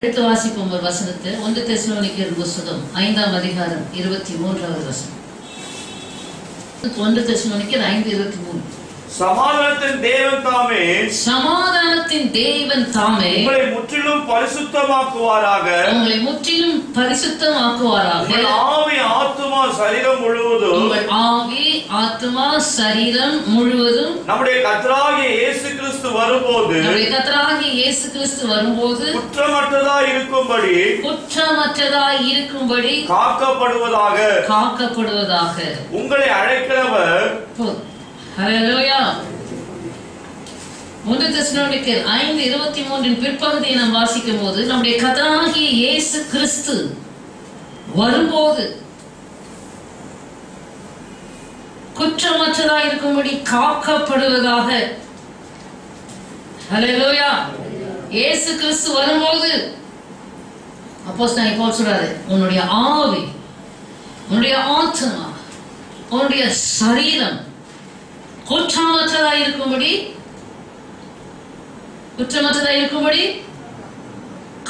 எடுத்து வாசிப்போம் ஒரு வசனத்தை. 1 தெசலோனிக்கேயர் புத்தகம் 5ஆம் அதிகாரம் 23வது வசனம். 1 தெசலோனிக்கேயர் 5:23. சமாதானத்தின் தேவன் தாமே உங்களை முற்றிலும் பரிசுத்தமாக்குவாராக. உங்கள் ஆவி ஆத்துமா சரீரம் முழுவதும் நம்முடைய கர்த்தராகிய இயேசு கிறிஸ்து வரும்போது குற்றமற்றதாய் இருக்கும்படி காக்கப்படுவதாக உங்களை அழைக்கிறவர். ஹல்லேலூயா. 1 தெசலோனிக்கேயர் 5:23 பிற்பகுதியை நாம் வாசிக்கும் போது நம்முடைய கர்த்தராகிய இயேசு கிறிஸ்து வரும்போது குற்றமற்றதாய் இருக்கும்படி காக்கப்படுவதாக. ஹல்லேலூயா. இயேசு கிறிஸ்து வரும்போது அப்போஸ்தலன் பவுல் சொல்றாரு, உன்னுடைய ஆவி, உன்னுடைய ஆத்மா, உன்னுடைய சரீரம் குற்றமற்றதாய் இருக்கும்படி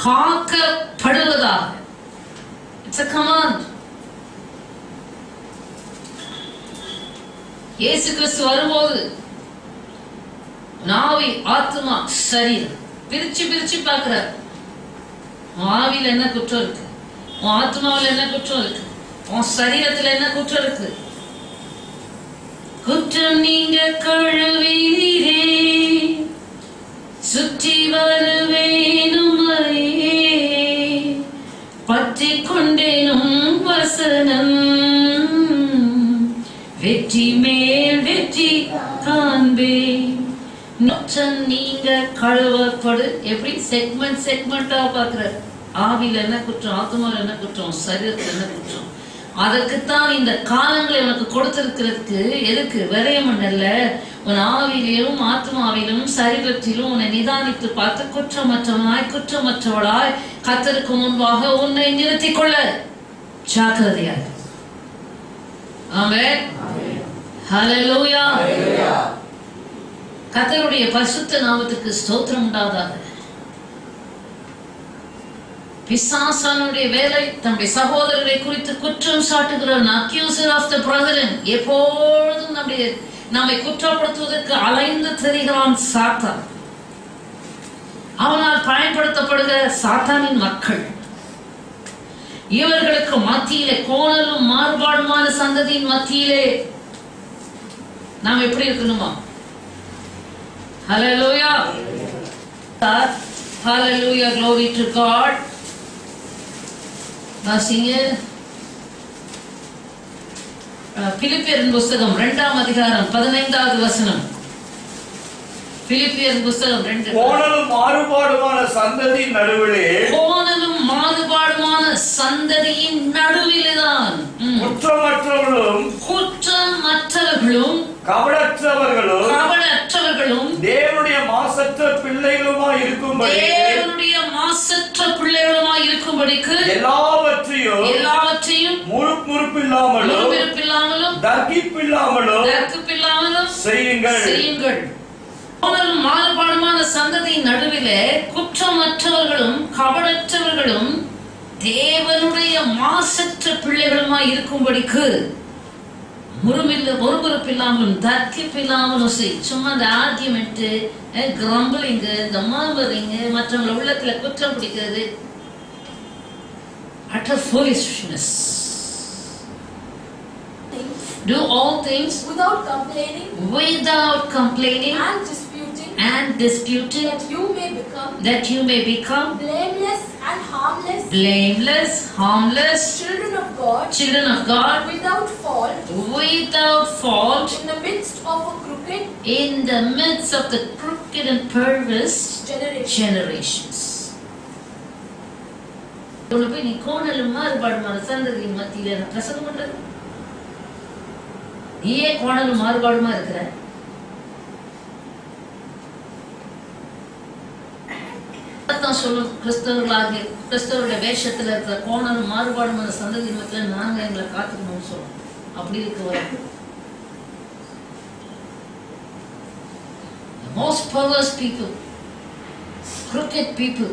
காக்கப்படுவதாக. It's a command. இயேசு கிறிஸ்து வரும்போது நாவி, ஆத்மா, சரீரம் பிரிச்சு பார்க்கிறார். உன் ஆவியில் என்ன குற்றம் இருக்கு, உன் ஆத்மாவில் என்ன குற்றம் இருக்கு, உன் சரீரத்தில் என்ன குற்றம் இருக்கு. குற்றம் நீங்க கழுவினீரே, சுற்றி வருவேனுமையே, பற்றி கொண்டேனும் வசனம், வெற்றி மேல் வெற்றி காண்பே. நீங்க கழுவப்படு. எப்படி செக்மெண்டா பார்க்கிற. ஆவியில் என்ன குற்றம், ஆத்மாவில் என்ன குற்றம், சரீரத்தில் என்ன குற்றம். அதற்குத்தான் இந்த காலங்களை உனக்கு கொடுத்திருக்கிறதுக்கு. எதுக்கு? விரயமண்டல்ல, உன் ஆவியிலும் ஆத்மாவிலும் சரீரத்திலும் உன்னை நிதானித்து பார்த்து குற்றமற்றவளாய் கர்த்தருக்கு முன்பாக உன்னை நிறுத்திக் கொள்ள ஜாக்கிரதையாக. ஆமென். ஹல்லேலூயா. கர்த்தருடைய பரிசுத்த நாமத்துக்கு ஸ்தோத்திரம் உண்டாவதாக. பிசாசானுடைய வேலை தன்னுடைய சகோதரரை குறித்து குற்றம் சாட்டுகிறான். Accuser of the brethren. எப்பொழுதும் நம்மை குற்றப்படுத்துவதற்கு அலைந்து திரிகிறான் சாத்தான். அவனால் பயன்படுத்தப்படுகிற சாத்தானின் மக்கள். இவர்களுக்கு மத்தியிலே, கோணலும் மாறுபாடுமான சந்ததியின் மத்தியிலே நாம் எப்படி இருக்கணுமா? ஹல்லேலூயா. ஹல்லேலூயா. glory to God. வாசிங்க பிலிப்பியரின் புத்தகம் 2ஆம் அதிகாரம் 15வது வசனம். பிலிப்பியரின் புத்தகம் 2. கோணலும் மாறுபாடுமான சந்ததியின் நடுவிலேதான் குற்றமற்றவர்களும் கபடற்றவர்களும் தேவனுடைய மாசற்ற பிள்ளைகளுமாய் இருக்கும்படிக்கு எல்லாவற்றையும் முறுப்பில்லாமலும் தர்க்கிப்பில்லாமலும் செய்யுங்கள். மாறுபாடுமான சந்ததியின் நடுவிலே குற்றமற்றவர்களும் கபடற்றவர்களும் தேவனுடைய மாசற்ற பிள்ளைகளுமாய் இருக்கும்படிக்கு முறுமுறுப்பில்லாமலும் தர்க்கிப்பில்லாமலும் செய். சும்மா இந்த ஆர்கியூமெண்ட், கிரம்பிளிங், இந்த மர்மரிங், மற்றவங்க உள்ளத்துல குற்றம் பிடிக்கிறது, utter foolishness. Do all things without complaining and disputing that you may become blameless and harmless children of God without fault in the midst of the crooked and perverse generations. நீ கோணலும் மாறுபாடுமான சந்ததியின் மத்தியில பிரசங்கம் பண்றது. நீயே கோணலும் மாறுபாடுமா இருக்கிற. சொல்லும் கிறிஸ்தவருடைய வேஷத்துல இருக்கிற கோணலும் மாறுபாடுமான சந்ததியின் மத்தியில நாங்க எங்களை காத்துக்கணும்னு சொல்றோம். அப்படி இருக்கு. most perverse people, crooked people,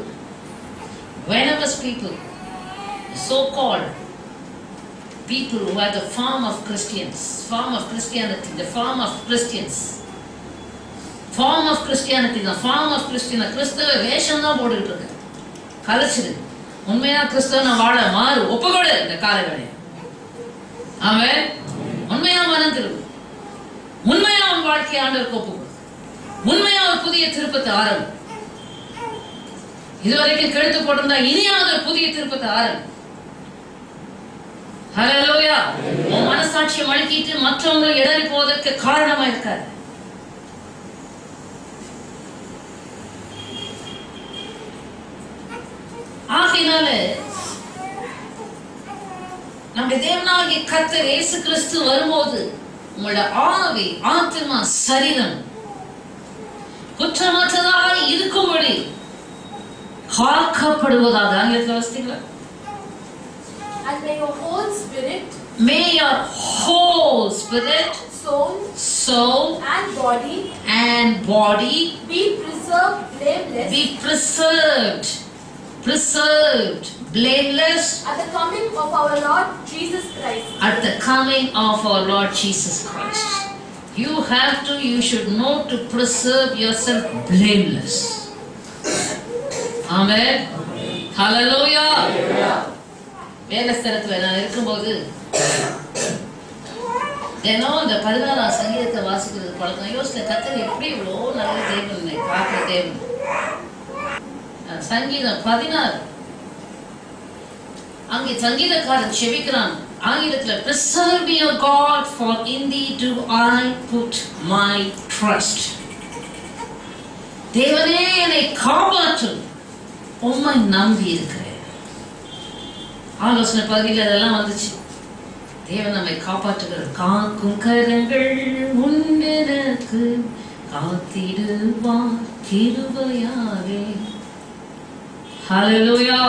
venomous people, so-called people who are the form of Christians, form of Christianity, the form of Christians, form of Christianity, the form of Christian, கிறிஸ்தவ வேஷம் தான் போட்டுக்கிட்டு இருக்கு. கலைச்சிடு. உண்மையா கிறிஸ்தவனை வாழ மாறு, ஒப்புக்கொடு இந்த காலவேளையில். ஆமென். உண்மையா மனம் திரும்பு. உண்மையா உன் வாழ்க்கையை ஆண்டவருக்கு ஒப்புக்கொடு. உண்மையா ஒரு புதிய திருப்பத்தை ஆரம்பி. இதுவரைக்கும் கெடுத்து போட்டிருந்தா இனியாவது புதிய திருப்பத்தை ஆரம்பி. ஹல்லேலூயா. உன் மனசாட்சியை மழுக்கிட்டு மற்றவங்களை இடறி போவதற்கு காரணமா இருக்காது. ஆகையினால நம்முடைய தேவனாகிய கர்த்தர் இயேசு கிறிஸ்து வரும்போது உங்களோட ஆவி, ஆத்மா, சரீரம் குற்றமற்றதாக இருக்கும்படி காக்கப்படுவதாக. ஆங்கிலத்தில் வாசித்தீங்களா? And may your whole spirit, may your whole spirit, soul and body be preserved blameless at the coming of our Lord Jesus Christ. You should know to preserve yourself blameless. Amen. Hallelujah. வேலை ஸ்தலத்தில் நான் இருக்கும்போது தினம் அந்த 16ஆம் சங்கீதத்தை வாசிக்கிறது பழக்கம். யோசித்த கர்த்தர் எப்படி இவ்வளோ நல்ல தேவன், பார்க்கிற தேவன். சங்கீதம் 16 அங்கே சங்கீதக்காரன் செபிக்கிறான். ஆங்கிலத்தில் preserve me O God, for in thee do I put my trust. தேவனே என்னை காப்பாற்றும், உம்மை நம்பி இருக்கிறேன். ஆலோசனை பகுதியில் அதெல்லாம் வந்துச்சு. தேவன் நம்மை காப்பாற்றுகிறார். காக்கும் கரங்கள் உண்டெனக்கு காத்திடுவார் கிருபையாலே. ஹல்லேலூயா.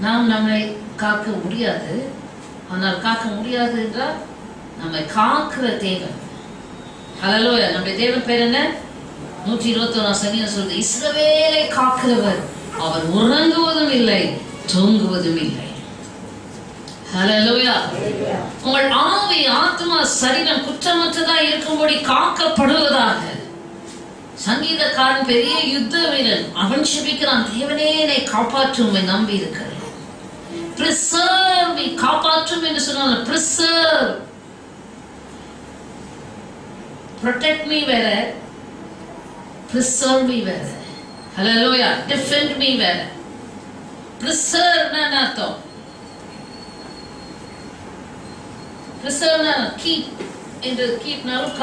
நாம் நம்மை காக்க முடியாது. ஆனால் காக்க முடியாது என்றால் நம்மை காக்கிற தேவன். ஹல்லேலூயா. நம்முடைய தேவன் பேர் என்ன? 121 சங்கீதம் சொல்லுது, இஸ்ரவேலை காக்கிறவர், அவர் உறங்குவதும் இல்லை தூங்குவதும் இல்லை. ஹல்லேலூயா. உங்கள் ஆவி, ஆத்மா, சரீரம் குற்றமற்றதாக இருக்கும்படி காக்கப்படுவதாக. சங்கீதக்காரன் பெரிய யுத்த வீரன். அவன் செபிக்கிறான், தேவனே என்னை காப்பாற்றும், உம்மை நம்பி இருக்கிறேன். preserve me, காப்பாற்றும் என்று சொன்னால preserve, protect me வேற, preserve me வேற. Hallelujah. Defend me வேற. Preserve na அர்த்தம். Preserve na keep, என்று keep நாலும்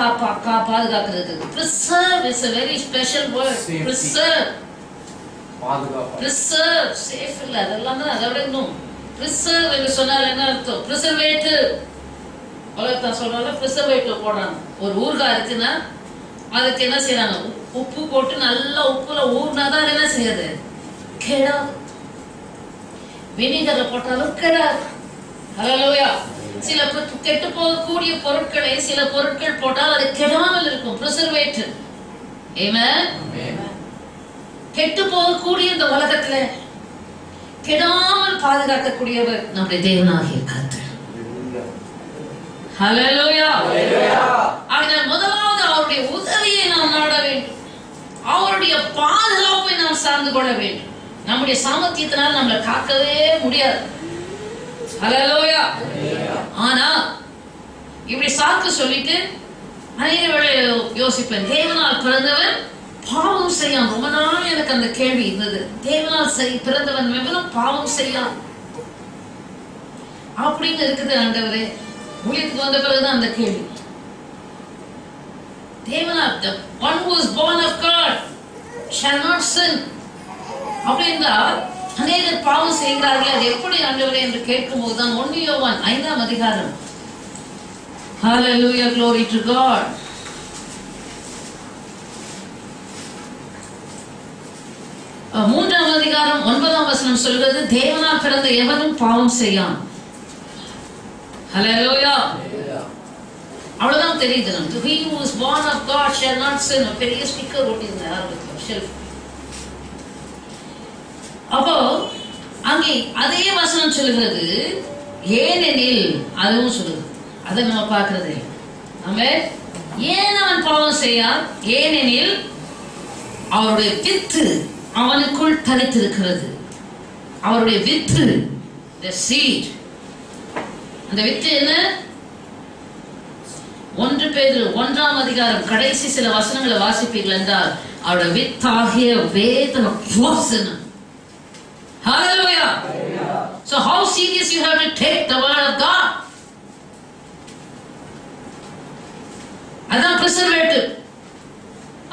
பாதுகாக்கிறது. Preserve is a very special word. Safety. Preserve. Preserve, safe இல்ல, அதெல்லாம் தான் அதோட இன்னும். Preserve என்று சொன்னால் என்ன அர்த்தம்? Preservative. உலகத்தான் சொல்றாங்க preservative போடுறாங்க. ஒரு ஊறுகாய் இருக்குன்னா அதுக்கு என்ன செய்யறாங்க? உப்பு போட்டு நல்லா உப்புல ஊறினாதான் என்ன செய்யாது? கெடாது. வினிகரை போட்டாலும் கெடாது. ஹல்லேலூயா. சில கெட்டு போகக்கூடிய பொருட்களை சில பொருட்கள் போட்டால் அது கெடாமல் இருக்கும். preservative. ஆமென். கெட்டு போகக்கூடிய இந்த உலகத்துல கெடாமல் பாதுகாக்கக்கூடியவர் நம்முடைய தேவனாகிய கர்த்தர். ஹல்லேலூயா. அதனால் முதலாவது அவருடைய உதவியை நாம் நாட வேண்டும். அவருடைய பாதுகாப்பை நாம் சார்ந்து கொள்ள வேண்டும். நம்முடைய சாமர்த்தியத்தினால் நம்மளை காக்கவே முடியாது. ஹல்லேலூயா. ஆனா இப்படி சாக்கு சொல்லிட்டு அநேக வேளை யோசிப்பேன், தேவனால் பிறந்தவன் பாவம் செய்யான். ரொம்ப நாள் எனக்கு அந்த கேள்வி இருந்தது. தேவனால் பிறந்தவன் எவனும் பாவம் செய்யான் அப்படின்னு இருக்குது. ஆண்டவரே, ஊழியத்துக்கு வந்த பிறகுதான் அந்த கேள்வி. தேவனால் the one who is born of God shall not sin அப்படின்னா அநேகர் பாவம் செய்கிறார்கள். அது எப்படி ஆண்டவரே என்று கேட்கும் போதுதான் 1 யோவான் 5ஆம் அதிகாரம். Hallelujah, glory to God. 3ஆம் அதிகாரம் 9ஆம் வசனம் சொல்கிறது, தேவனால் பிறந்த எவனும் பாவம் செய்யான். ஹல்லேலூயா. அவ்வளவுதான் தெரியுது நமக்கு. He who is born of God shall not sin. பெரிய ஸ்டிக்கர் ஓட்டிருந்தார் ஆரம்பத்தில் ஷெல்ஃப். அப்போ அங்கே அதே வசனம் சொல்லுகிறது ஏனெனில், அதுவும் சொல்லுது. அதை நம்ம பார்க்கறது ஆமென். ஏன் அவன் பாவம் செய்யான்? ஏனெனில் அவருடைய வித்து அவனுக்குள் தரித்திருக்கிறது. அவருடைய வித்து, the seed. அந்த வித்து என்ன? 1 பேதுரு 1ஆம் அதிகாரம் கடைசி சில வசனங்களை வாசிப்பீர்கள் என்றால் அவருடைய வித்தாகிய வேத வசனம். Hallelujah. So how serious you have to take the word of God. அதான் preservative.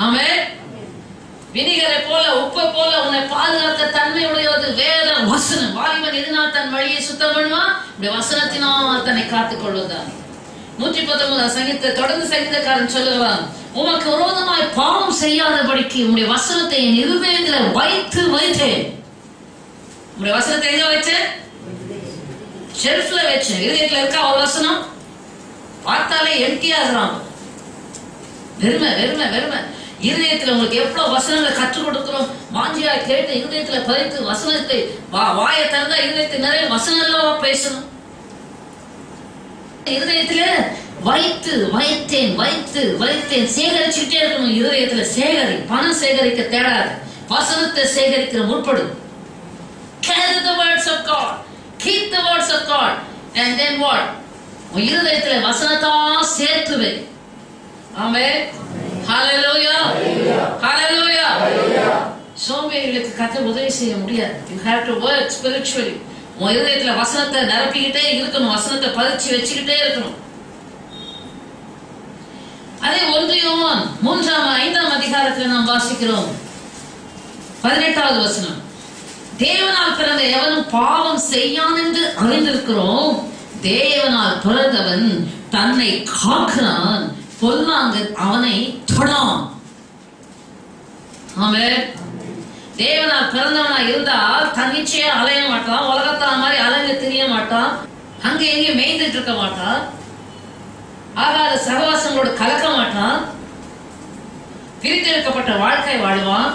ஆமென். வினிகரை போல உப்பை போல உன்னை பாதுகாக்க தன்மை உடையது வேத வசனம். வாலிபன் எதனால் தன் வழியை சுத்தம் பண்ணுவான்? இப்படி வசனத்தினால் தன்னை காத்துக் கொள்வதுதான். 119 சங்கீத தொடர்ந்து சங்கீதக்காரன் சொல்லுவான், உமக்கு விரோதமாய் பாவம் செய்யாதபடிக்கு உம்முடைய வசனத்தை என் இருதயத்திலே வைத்து வைத்தேன். உம்முடைய வசனத்தை எங்க வச்சேன்? ஷெல்ஃப்ல வச்சேன். இருதயத்துல இருக்கா ஒரு வசனம்? பார்த்தாலே எம்டியா இருக்கிறான். வெறுமை வெறுமை வெறுமை. இருதயத்துல உங்களுக்கு எவ்வளவு வசனங்களை கற்றுக் கொடுக்கிறோம். வாஞ்சியா கேட்டு இருதயத்துல பதித்து வசனத்தை வாயை திறந்தா இருதயத்தை நிறைய வசனம் பேசணும். இருதயத்துல வைத்து வைத்தேன் வைத்து வைத்தேன் சேகரிச்சுட்டே இருக்கணும். இருதயத்துல சேகரி. பணம் சேகரிக்க தேடாது, வசனத்தை சேகரிக்கிற முற்படும். Carry the words of God, keep the words of God, and then what? உன் இருதயத்துல வசனத்தா சேர்த்துவே. ஆமென். Hallelujah. Hallelujah. சோம்பேறிகளுக்கு கர்த்தர் உதவி செய்ய முடியாது. You have to work spiritually. உன் இருதயத்துல வசனத்தை நிரப்பிக்கிட்டே இருக்கணும். வசனத்தை பதிச்சு வச்சுக்கிட்டே இருக்கணும். அதே 1 யோவான் 3-5 அதிகாரத்தில் நாம் வாசிக்கிறோம் 18வது வசனம். தேவனால் பிறந்த எவனும் பாவம் செய்யான் என்று அறிந்திருக்கிறோம். தேவனால் பிறந்தவன் தன்னை காக்கிறான், பொல்லாங்கு அவனை தொடான். ஆமென். தேவனால் பிறந்தவனா இருந்தால் தன்னிச்சையா அலைய மாட்டான். உலகத்தால் மாதிரி அலைந்து திரிய மாட்டான். அங்க எங்கேயும் மேய்ந்துட்டு இருக்க மாட்டான். ஆகாத சகவாசங்களோடு கலக்க மாட்டான். பிரித்தெடுக்கப்பட்ட வாழ்க்கை வாழ்வான்.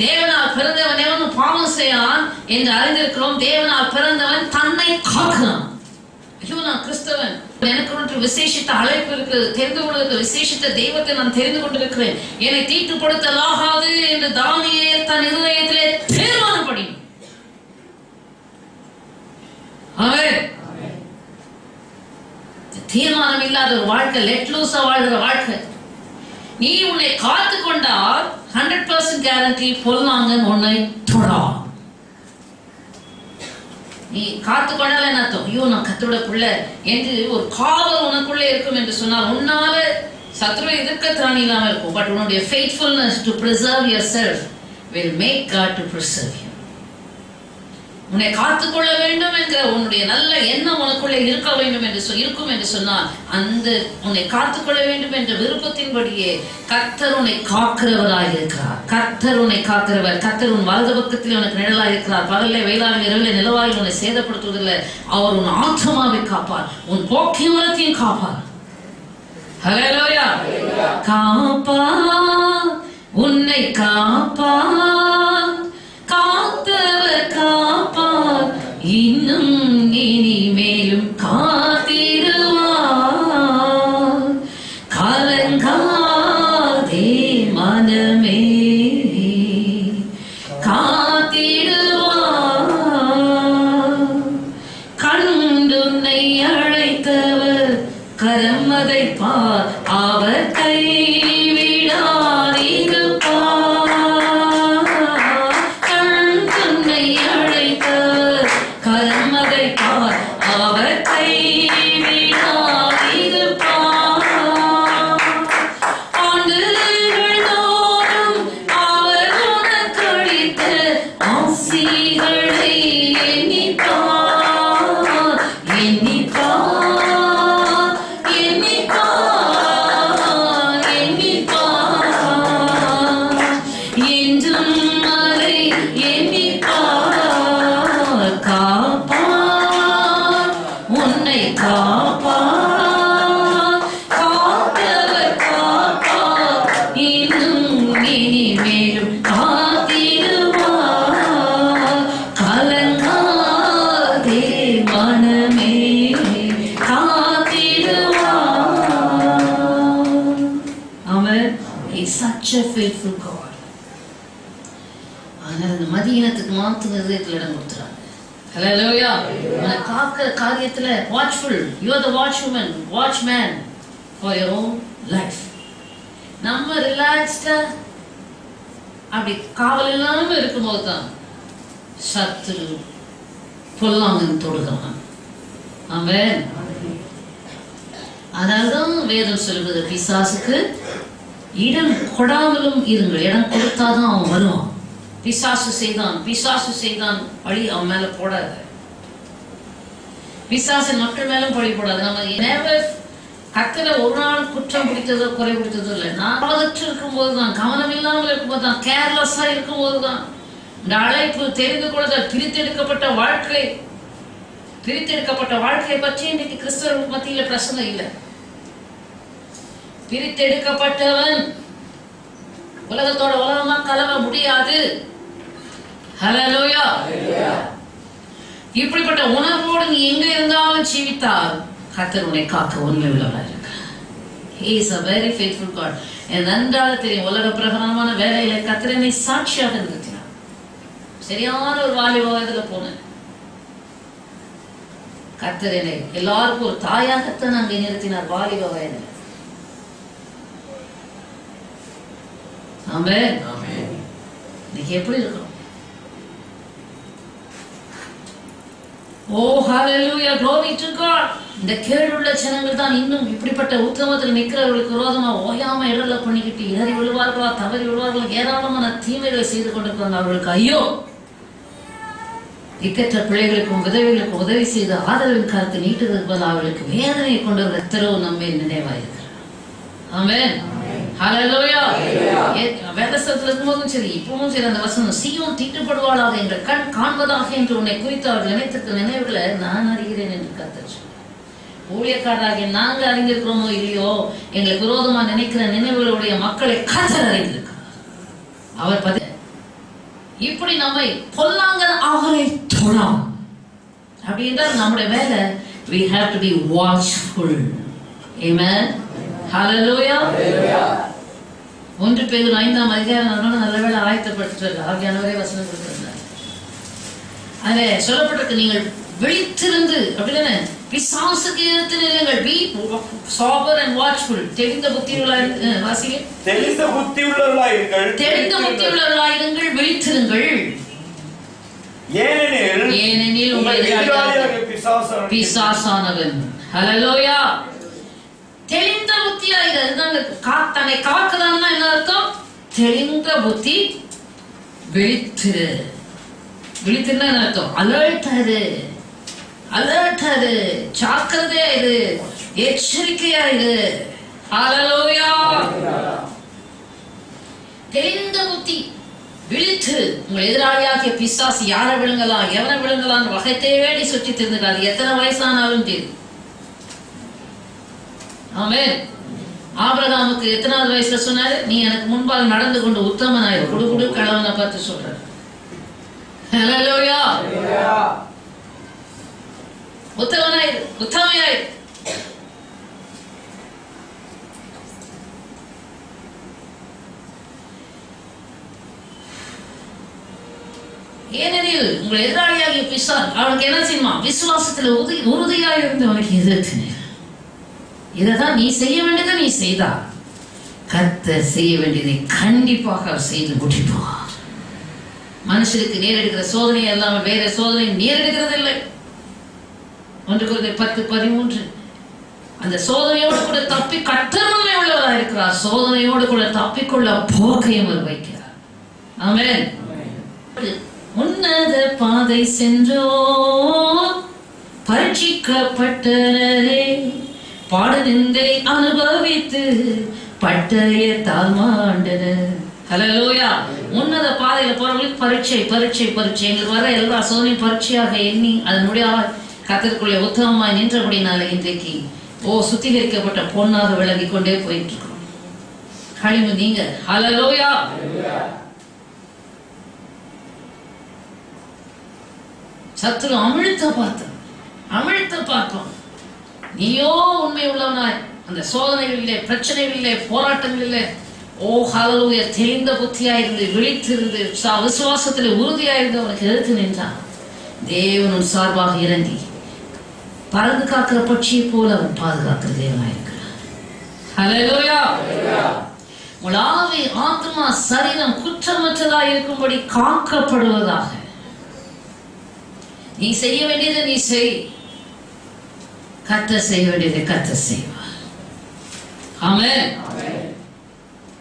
தேவனால் பிறந்தவன் எவனும் பாவம் செய்யான் என்று அறிந்திருக்கிறோம். தேவனால் பிறந்தவன் தன்னை காக்கிறான். ஐயோ, நான் கிறிஸ்தவன், எனக்கு ஒன்று விசேஷித்த அழைப்பு இருக்கிறது, தெரிந்து கொள்வது விசேஷித்த தெய்வத்தை நான் தெரிந்து கொண்டிருக்கிறேன், என்னை தீட்டுப்படுத்தலாகாது என்று தானியேல் தன் இருதயத்திலே தீர்மானப்படி. தீர்மானம் இல்லாத ஒரு வாழ்க்கை, லெட் லூஸா வாழ்கிற வாழ்க்கை. நீ உன்னை காத்து கொண்டால் 100% கேரண்டி பொல்லாங்கன் உன்னை தொடா. நீ காத்து கொண்டால என்ன அர்த்தம்? ஐயோ, நான் கர்த்தருடைய பிள்ளை என்று ஒரு காவல் உனக்குள்ளே இருக்கும் என்று சொன்னால் உன்னால சத்ருவை எதிர்க்க திராணி இல்லாம இருக்கும். பட் உன்னுடைய faithfulness to preserve yourself will make God to preserve you. உன்னை காத்துக்கொள்ள வேண்டும் என்கிற உன்னுடைய நல்ல எண்ணம் உனக்குள்ளே இருக்க வேண்டும் என்று இருக்கும் என்று சொன்னால் அந்த உன்னை காத்துக்கொள்ள வேண்டும் என்ற விருப்பத்தின்படியே கர்த்தர் உன்னை காக்கிறவராய் இருக்கிறார். கர்த்தர் உன்னை காக்கிறவர். கர்த்தர் உன் வலது பக்கத்தில் உனக்கு நிழலாய் இருக்கிறார். பகலிலே வெயிலாக இரவிலே நிலவாய் உன்னை சேதப்படுத்துவதில்லை. அவர் உன் ஆத்மாவை காப்பார், உன் போக்கிய மரத்தையும் காப்பார். ஹல்லேலூயா. காப்பார், உன்னை காப்பார், காத்தவர் காப்பார், இன்னும் இனிமேலும் காத்திடுவார். கலங்காதே மனமே, காத்திடுவார். கண்டுன்னை அழைத்தவர் கரம் அதை பார், அவர் கைவிடாதிருப்பார். God. ஆனால் அந்த மதியினத்துக்கு மாத்திர இதயத்தில் இடம் கொடுத்துறாங்க. ஹல்லேலூயா. உன்னை காக்கிற காரியத்துல watchful. You are the watchwoman, watchman for your own life. நம்ம ரிலாக்ஸ்டா அப்படி காவல் இல்லாம இருக்கும்போது தான் சத்துரு பொல்லாங்கன் தொடுகிறான். ஆமென். அதனால்தான் வேதம் சொல்வது பிசாசுக்கு இடம் கொடாமலும் இருங்கள். இடம் கொடுத்தாதான் அவன் வருவான். பிசாசு செய்தான் பழி அவன் மேல போடாது. பிசாசு மக்கள் மேலும் பழி போடாது. நம்ம கர்த்தரை ஒரு நாள் குற்றம் பிடித்ததோ குறை பிடித்ததோ இல்லை. நான் கவனற்று இருக்கும்போது தான், கவனம் இல்லாமல் இருக்கும்போது தான், கேர்லெஸ்ஸா இருக்கும்போது தான் இந்த அழைப்பு தெரிந்து கொள்ளுதல், பிரித்தெடுக்கப்பட்ட வாழ்க்கையை பற்றி இன்னைக்கு கிறிஸ்தவர்கள் மத்தியில பிரச்சனை இல்லை. பிரித்தெடுக்கப்பட்டவன் உலகத்தோட உலகமா கலவ முடியாது. ஹல்லேலூயா. இப்படிப்பட்ட உணர்வோடு நீ எங்க இருந்தாலும் ஜீவித்தால் கர்த்தர் உன்னை காக்க உண்மை உள்ளவராக இருக்கிறார். He is a very faithful God. எனக்கு நன்றாக தெரியும், உலக பிரகாரமான வேலையில கர்த்தர் என்னை சாட்சியாக நிறுத்தினார். சரியான ஒரு வாலிப வயதுல போனேன். கர்த்தர் என்னை எல்லாருக்கும் ஒரு தாயாகத்தான் அங்கே நிறுத்தினார் வாலிப வயதுல. ஆமென். இன்னைக்கு எப்படி இருக்கும்? ஓ ஹல்லேலூயா, glory to God. இந்த கேடுள்ள ஜனங்கள் தான் இன்னும் இப்படிப்பட்ட உத்தமத்தில் நிற்கிறவர்களுக்கு விரோதமா ஓயாம இடர்ல பண்ணிக்கிட்டு இடறி விழுவார்களா, தவறி விழுவார்களா, ஏராளமான தீமைகளை செய்து கொண்டிருக்கிறாங்க. அவர்களுக்கு ஐயோ. இக்கற்ற பிள்ளைகளுக்கும் விதவைகளுக்கும் உதவி செய்து ஆதரவின் கருத்து நீட்டுவதற்கு பதில் அவர்களுக்கு வேதனையை கொண்டு வர எத்தரவு நம்மை நினைவாயிருக்கிறார். ஆமென். ஹல்லேலூயா. வேதத்தில் இருக்கும்போதும் சரி, இப்பவும் சரி, அந்த வசனம் சீயோன் தீட்டுப்படுவாளாக, எங்கள் கண் காண்பதாக என்று உன்னை குறித்து அவர்கள் நினைத்திருக்க நினைவுகளை நான் அறிகிறேன் என்று கர்த்தர் சொன்னார். ஊழியக்காரராகிய நாங்க அறிந்திருக்கிறோமோ இல்லையோ, எங்களுக்கு விரோதமா நினைக்கிற நினைவுகளுடைய மக்களை கர்த்தர் அறிந்திருக்கிறார். அவர் இப்படி நம்மை பொல்லாங்கன் அவரை தொழாம் அப்படி என்றால் நம்முடைய வேலை, we have to be watchful. Amen. Hallelujah. 1 Peter 5 நல்ல வேளை ஆயத்தப்பட்டிருக்க ஆகியானவரே வசனம் கொடுத்திருந்தார். அதிலே சொல்லப்பட்டிருக்கு, நீங்கள் விழித்திருந்து அப்படிதானே பிசாசுக்கு எதிர்த்து நில்லுங்கள். be sober and watchful. தெளிந்த புத்தியுள்ளவர்களாய் வாசிங்க. தெளிந்த புத்தியுள்ளவர்களாயிருங்கள், விழித்திருங்கள். ஏனெனில் உங்கள் எதிராளியாகிய பிசாசானவன். ஹல்லேலூயா. தெளிந்த புத்தியாயிரு. தன்னை காக்குறான்னா என்ன அர்த்தம்? தெளிந்த புத்தி. விழித்திருந்தா என்ன அர்த்தம்? அலர்ட்டாரு, ஜாக்கிரதையா இரு, எச்சரிக்கையா இரு. ஹல்லேலூயா. தெளிந்த புத்தி, விழித்து உங்கள் எதிராளியாகிய பிசாசு யாரை விழுங்கலாம், எவனை விழுங்கலாம் வகை தேடி சுற்றி திருந்துக்காது. எத்தனை வயசானாலும் தெரியும். ஆமென். ஆபிரகாமுக்கு எத்தனாவது வயசுல சொன்னாரு, நீ எனக்கு முன்பாக நடந்து கொண்டு உத்தமனாயிரு. குடு கடவுளை பார்த்து சொல்ற. ஹல்லேலூயா. உத்தமையாயிரு. ஏனெனில் உங்கள் எதிராளியாகிய பிசாசு அவனுக்கு என்ன செய்யுமா? விசுவாசத்துல உறுதியாக இருந்து அவனுக்கு எதிர்த்து. இதைதான் நீ செய்ய வேண்டியதை நீ செய்தா, கர்த்தர் செய்ய வேண்டியதை கண்டிப்பாக அவர் செய்து முடிப்பார். மனுஷருக்கு நேரெடுக்கிற சோதனை இல்லாமல் வேற சோதனை நேரெடுக்கிறது இல்லை. 1 கொரிந்தியர் 10:13. அந்த சோதனையோடு கூட தப்பி கர்த்தர் நம்மை உள்ளவராக இருக்கிறார். சோதனையோடு கூட தப்பிக்கொள்ள போக்கையும் அவர் வைக்கிறார். ஆமென். உன்னத பாதை சென்றோ பரீட்சிக்கப்பட்டனரே, பாடுநிந்தை அனுபவித்து பட்டயத்தால் மாண்டனர். ஹல்லேலூயா. உன்னத பாதையில போறவங்களுக்கு பரீட்சை எங்களுக்கு வர எல்லா சோதனையும் பரீட்சையாக எண்ணி அதனுடைய கர்த்தருக்குள்ளே உத்தமமாய் நின்றபடினால இன்றைக்கு சுத்திகரிக்கப்பட்ட பொன்னாக விளங்கி கொண்டே போயிட்டு இருக்கோம். களிமு நீங்க. ஹல்லேலூயா. சத்துரு அமிழ்த்த பார்ப்போம். நீயோ உண்மை உள்ளவனாய் அந்த சோதனைகளிலே, பிரச்சனைகளிலே, போராட்டங்களிலே ஓ ஹல்லேலூயா, தெளிந்த புத்தியாயிருந்து விழித்திருந்து விசுவாசத்தில் உறுதியாயிருந்து அவனுக்கு எதிர்த்து நின்றான். தேவன் உன் சார்பாக இறங்கி பறந்து காக்கிற பட்சியை போல அவன் பாதுகாக்கிற தேவனாயிருக்கிறார். ஹல்லேலூயா. உங்கள் ஆவி, ஆத்மா, சரீரம் குற்றமற்றதாக இருக்கும்படி காக்கப்படுவதாக. நீ செய்ய வேண்டியதை நீ செய், கர்த்தர் செய்ய வேண்டியதை கர்த்தர் செய்வார். ஆமென்.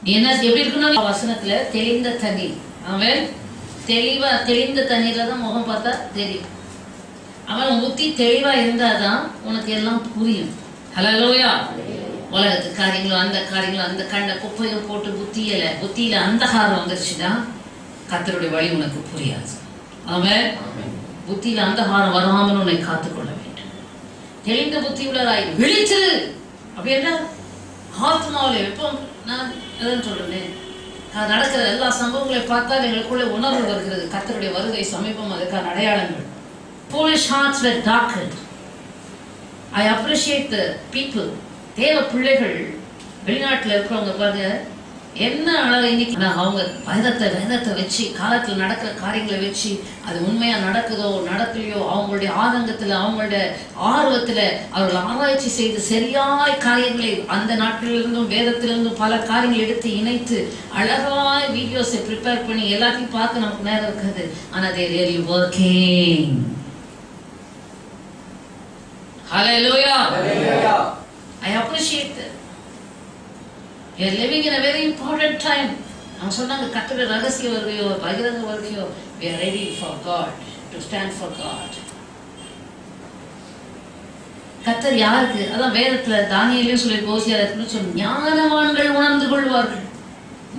நீ என்ன எப்படி இருக்கணும்? வசனத்துல தெளிந்த தண்ணீர். ஆமென். தெளிந்த தண்ணீர்ல தான் முகம் பார்த்தா தெரியும். அவன் புத்தி தெளிவா இருந்தாதான் உனக்கு எல்லாம் புரியும். ஹல்லேலூயா. உலகத்து காரியங்களும் அந்த காரியங்களும் அந்த கண்ட குப்பையும் போட்டு புத்தியில அந்தகாரம் வந்துருச்சுன்னா கர்த்தருடைய வழி உனக்கு புரியாது. ஆமென். புத்தியில அந்தகாரம் வராமல் உன்னை காத்துக்கொள்ள வேண்டும். தெளிந்த புத்தி உள்ளதாய் விழிச்சிரு. அப்படி என்ன ஆத்மாவில் எப்போ நான் எதுன்னு சொல்றேன், நடக்கிற எல்லா சம்பவங்களை பார்த்தால் எங்களுக்குள்ள உணர்வு வருகிறது. கர்த்தருடைய வருகை சமீபம், அதுக்கான அடையாளங்கள். Foolish hearts were darkened. I appreciate the people. தேவ பிள்ளைகள் வெளிநாட்டில் இருக்கிறவங்க பாருங்க என்ன அழகா இன்னைக்கு அவங்க வேதத்தை வச்சு காலத்தில் நடக்கிற காரியங்களை வச்சு அது உண்மையா நடக்குதோ நடக்கலையோ அவங்களுடைய ஆதங்கத்துல அவங்களுடைய ஆர்வத்துல அவர்கள் ஆராய்ச்சி செய்து சரியாய் காரியங்களை அந்த நாட்டிலிருந்தும் வேதத்திலிருந்தும் பல காரியங்களை எடுத்து இணைத்து அழகாய் வீடியோஸை ப்ரிப்பேர் பண்ணி எல்லாத்தையும் பார்க்க நமக்கு நேரம் இருக்காது. ஆனா they really working. Hallelujah. I appreciate that. We are living in a very important time. அவங்க சொன்னாங்க கர்த்தருடைய ரகசிய வருகையோ பகிரங்க வருகையோ we are ready for God, to stand for God. கர்த்தர் யாருக்கு? அதான் வேதத்துல தானியேலையும் சொல்லி ஓசியாவிலும் சொல்லி ஞானவான்கள் உணர்ந்து கொள்வார்கள்.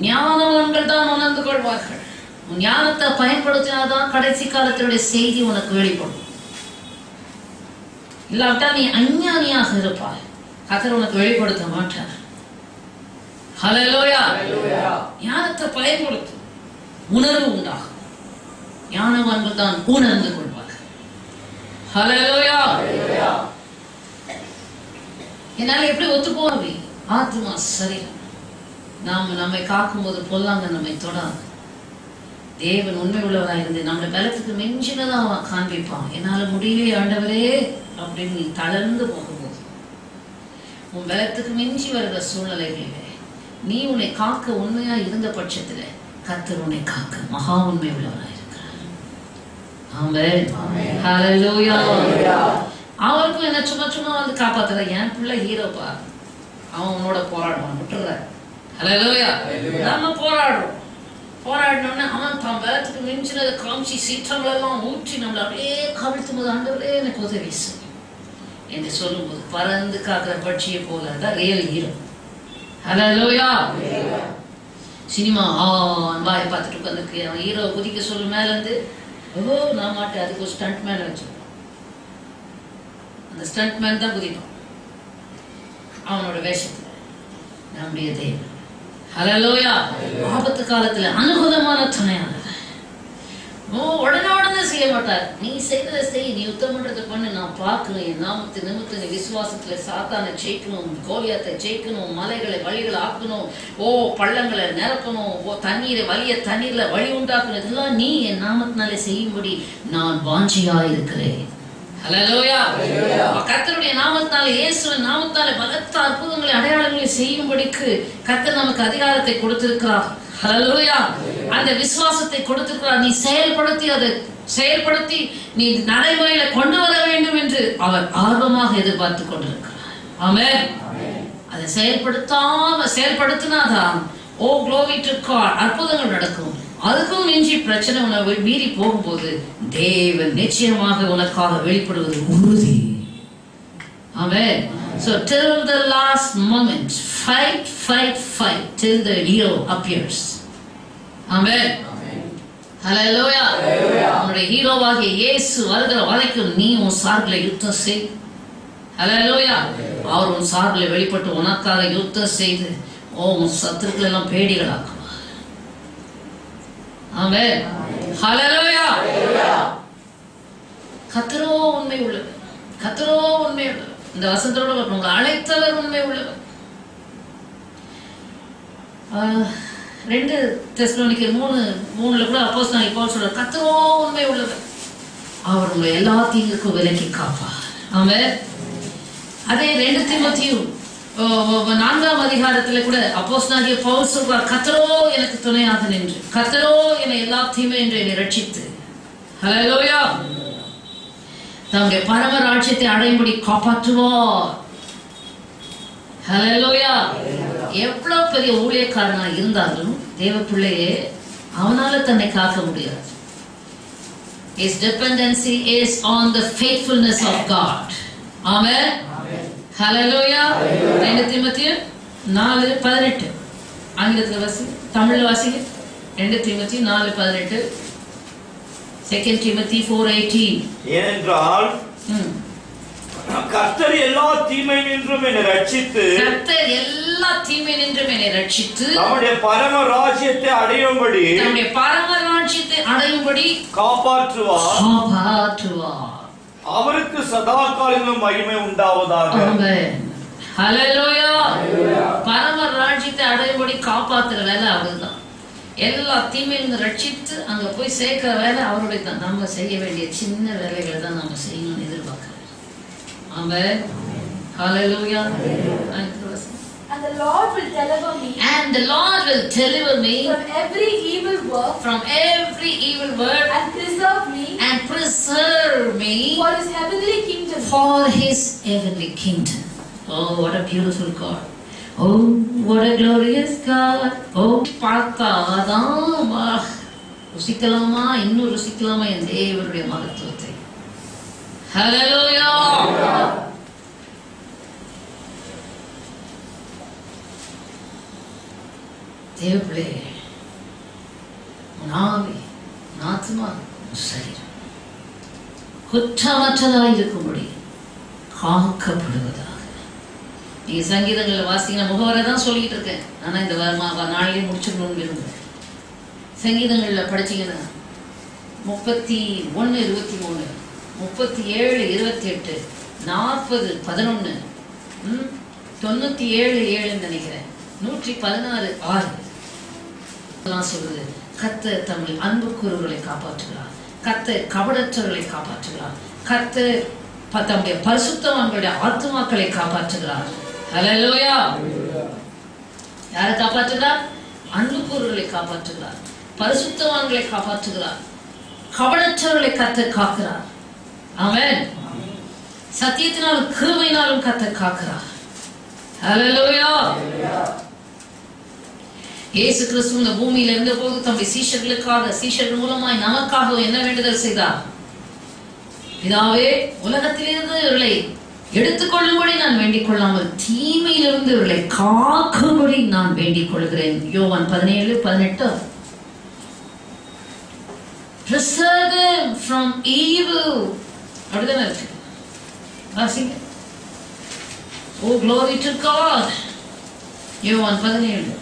ஞானவான்கள் தான் உணர்ந்து கொள்வார்கள். உன் ஞானத்தை பயன்படுத்தினாதான் கடைசி காலத்தினுடைய செய்தி உனக்கு வெளிப்படும். இல்லாவிட்டால் நீ அஞ்ஞானியாக இருப்பாய். கர்த்தர் உனக்கு வெளிப்படுத்த மாட்டார். ஹல்லேலூயா. ஞானத்தை பயன்படுத்து, உணர்வு உண்டாகும். ஞானவான்கள் தான் உணர்ந்து கொள்வார்கள். ஹல்லேலூயா. என்னால எப்படி ஒத்து போவே? ஆத்மா சரீரம் நாம் நம்மை காக்கும் போது பொல்லாங்க நம்மை தொடாது. தேவன் உண்மை உள்ளவராக இருந்து நம்முடைய பலத்துக்கு மெஞ்சினதான் காண்பிப்பான். என்னால முடியலையே ஆண்டவரே அப்படின்னு நீ தளர்ந்து போகும்போது உன் பலத்துக்கு மிஞ்சி வருகிற சூழ்நிலைகளிலே நீ உன்னை காக்க உண்மையா இருந்த பட்சத்துல கர்த்தர் உன்னை காக்க மகா உண்மை உள்ளவராக இருக்கிறார். ஆமென். ஹல்லேலூயா. அவருக்கும் என்ன சும்மா வந்து காப்பாத்துற என் பிள்ளை ஹீரோப்பா, அவன் உன்னோட போராடுவான், விட்டுற. ஹல்லேலூயா. நம்ம போராடணும்னா அவன் தான் பலத்துக்கு மிஞ்சினதை காமிச்சு சீற்றங்களெல்லாம் ஊற்றி நம்மளை அப்படியே கவிழ்த்தும் போது ஆண்டவரே எனக்கு உதவி செய்யும் என்று சொல்லும்போது பறந்து காக்கிற பட்சியை போல தான் ரியல் ஹீரோ. ஹல்லேலூயா. சினிமா வாயை பார்த்துட்டு உட்காந்துருக்கு. அவன் ஹீரோ குதிக்க சொல்லு மேல இருந்து நான் மாட்டேன், அதுக்கு ஒரு ஸ்டண்ட் மேன் வச்சிருப்பான். அந்த ஸ்டண்ட் மேன் தான் குதிப்பான் அவனோட வேஷத்துல. நம்முடைய தேவன் ஹல்லேலூயா ஆபத்து காலத்துல அனுகூலமான துணையானவர். உடனே செய்ய மாட்டார். நீ செய்ததை செய், நீ யுத்தம் பண்றதை பண்ணு, நான் பார்க்கணும். என் நாமத்து நிமித்த நீ விசுவாசத்துல சாத்தானை ஜெயிக்கணும், கோலியாத்தை ஜெயிக்கணும், மலைகளை வழிகளை ஆக்கணும், பள்ளங்களை நிரப்பணும், தண்ணீரை தண்ணீர்ல வழி உண்டாக்கணும். இதெல்லாம் நீ என் நாமத்தினாலே செய்யும்படி நான் வாஞ்சியாய் இருக்கிறேன். ஹல்லேலூயா. கர்த்தருடைய நாமத்தாலே, இயேசுவின் நாமத்தாலே பலத்த அற்புதங்களை அடையாளங்களை செய்யும்படிக்கு கர்த்தர் நமக்கு அதிகாரத்தை கொடுத்திருக்கிறார். ஹல்லேலூயா. அந்த விசுவாசத்தை கொடுத்திருக்கிறார். நீ செயல்படுத்தி நீ நடைமுறையில கொண்டு வர வேண்டும் என்று அவர் ஆர்வமாக எதிர்பார்த்து கொண்டிருக்கிறார். ஆமென். அதை செயல்படுத்தினாதான் glory to God, அற்புதங்கள் நடக்கும். அதுக்கும் மிஞ்சி பிரச்சனை உணவை மீறி போகும்போது தேவன் நிச்சயமாக உனக்காக வெளிப்படுவது உறுதி. ஆமென். So till the last moment, fight till the hero appears. ஆமென். ஹல்லேலூயா. உன்னுடைய ஹீரோவாகிய இயேசு வருகிற வரைக்கும் நீ உன் சார்பில் யுத்தம் செய். ஹல்லேலூயா. அவர் உன் சார்பில் வெளிப்பட்டு உனக்காக யுத்தம் செய்து உன் சத்துருக்கள் எல்லாம் பேடிகளாக்குவார். ஆமென். ஹல்லேலூயா. கர்த்தரோ உண்மை உள்ளவர். கர்த்தரோ உண்மை உள்ளவர். இந்த வசனத்தோட உங்களை அழைத்தவர் உண்மை உள்ளவர். 2 தெசலோனிக்கர் 3:3 கூட அப்போஸ்தலன் பவுல் சொல்றார், கர்த்தரோ உண்மை உள்ளவர், அவர் உங்களை எல்லா தீங்குக்கும் விலக்கி காப்பார். ஆமென். அதே 2 தீமோத்தேயு 4ஆம் அதிகாரத்துல கூட அப்போஸ்தலனாகிய பவுல் சொல்றார், கர்த்தரோ எனக்கு துணையாக நின்று, கர்த்தரோ என்னை எல்லா தீமை என்று என்னை ரட்சித்து, ஹல்லேலூயா, தம்முடைய பரம ராஜ்யத்தை அடையும்படி காப்பாற்றுவார். ஹல்லேலூயா. எவ்வளவு பெரிய ஊழியக்காரனா இருந்தாலும் தேவ பிள்ளையே அவனால தன்னை காக்க முடியாது. His dependency is on the faithfulness of God. Amen. Hallelujah. 2 தீமோத்தேயு 4:18 ஆங்கிலத்தில் வாசி, தமிழ்ல வாசிங்க. 2 தீமோத்தேயு 4:18, 2 Timothy 4:18. ஏனென்றால் கர்த்தர் எல்லா தீமையினின்றும் என்னை ரட்சித்து, கர்த்தர் எல்லா தீமையினின்றும் என்னை ரட்சித்து தம்முடைய பரம ராஜ்யத்தை அடையும்படி, தம்முடைய பரம ராஜ்யத்தை அடையும்படி காப்பாற்றுவார். அவருக்கு சதா காலங்களிலும் மகிமை உண்டாவதாக. ஆமென். ஹல்லேலூயா. பரம ராஜ்யத்தை அடையும்படி காப்பாத்துற வேலை அவர்தான். எல்லா தீமையிலிருந்து ரட்சித்து அங்க போய் சேர்க்கிற வேலை அவருடைய தான். நம்ம செய்ய வேண்டிய சின்ன வேலைகளை தான் நம்ம செய்யணும்னு எதிர்பார்க்கிறோம். ஆமென். ஹல்லேலூயா. And the Lord will deliver me. And the Lord will deliver me from every evil work. From every evil work. And preserve me. And preserve me. For His heavenly kingdom. For His heavenly kingdom. Oh, what a beautiful God. Oh, what a glorious God. Oh, பார்த்தாதான் ருசிக்கலாமா, இன்னும் ருசிக்கலாமா என் தேவனுடைய மகத்துவத்தை. ஹல்லேலூயா. தேவனே, உன் ஆவி, உன் ஆத்துமா, உன் சரீரம் குற்றமற்றதாய் இருக்கும்படி காக்கப்படுவதாக. நீங்க சங்கீதங்களில் வாசிங்க, முகவரை தான் சொல்லிட்டு இருக்கேன், ஆனா இந்த நாளிலே முடிச்சுக்கணும்னு விரும்புகிறேன். சங்கீதங்களில் படிச்சீங்கன்னா 31:23, 37:28, 40:11, 97:7 நினைக்கிறேன், 116:6 சொல்றது. கர்த்தர் தம்முடைய அன்புக்குரியவர்களை காப்பாற்றுகிறார், கர்த்தர் கபடற்றவர்களை காப்பாற்றுகிறார், கர்த்தர் தம்முடைய பரிசுத்தவான்களுடைய ஆத்துமாக்களை காப்பாற்றுகிறார். ஹல்லேலூயா. யாரை காப்பாற்றுகிறார்? அன்புக்குரியவர்களை காப்பாற்றுகிறார், பரிசுத்தவான்களை காப்பாற்றுகிறார், கபடற்றவர்களை கர்த்தர் காக்கிறார். ஆமென். சத்தியத்தினாலும் கிருபையினாலும் கர்த்தர் காக்கிறார். ஹல்லேலூயா. இயேசு கிறிஸ்து இந்த பூமியில இருந்த போது தம்முடைய சீஷர்களுக்காக, சீஷர்கள் மூலமாய் நமக்காக என்ன வேண்டுதல் செய்தார்? பிதாவே, உலகத்திலிருந்து இவர்களை எடுத்துக்கொள்ளும்படி நான் வேண்டிக் கொள்ளாமல் தீமையிலிருந்து இவர்களை காக்கும்படி நான் வேண்டிக் கொள்கிறேன். யோவான் 17:18. Preserve them from evil. அப்படிதானே இருக்கு, வாசிங்க. Oh, glory to God. யோவான் 17:18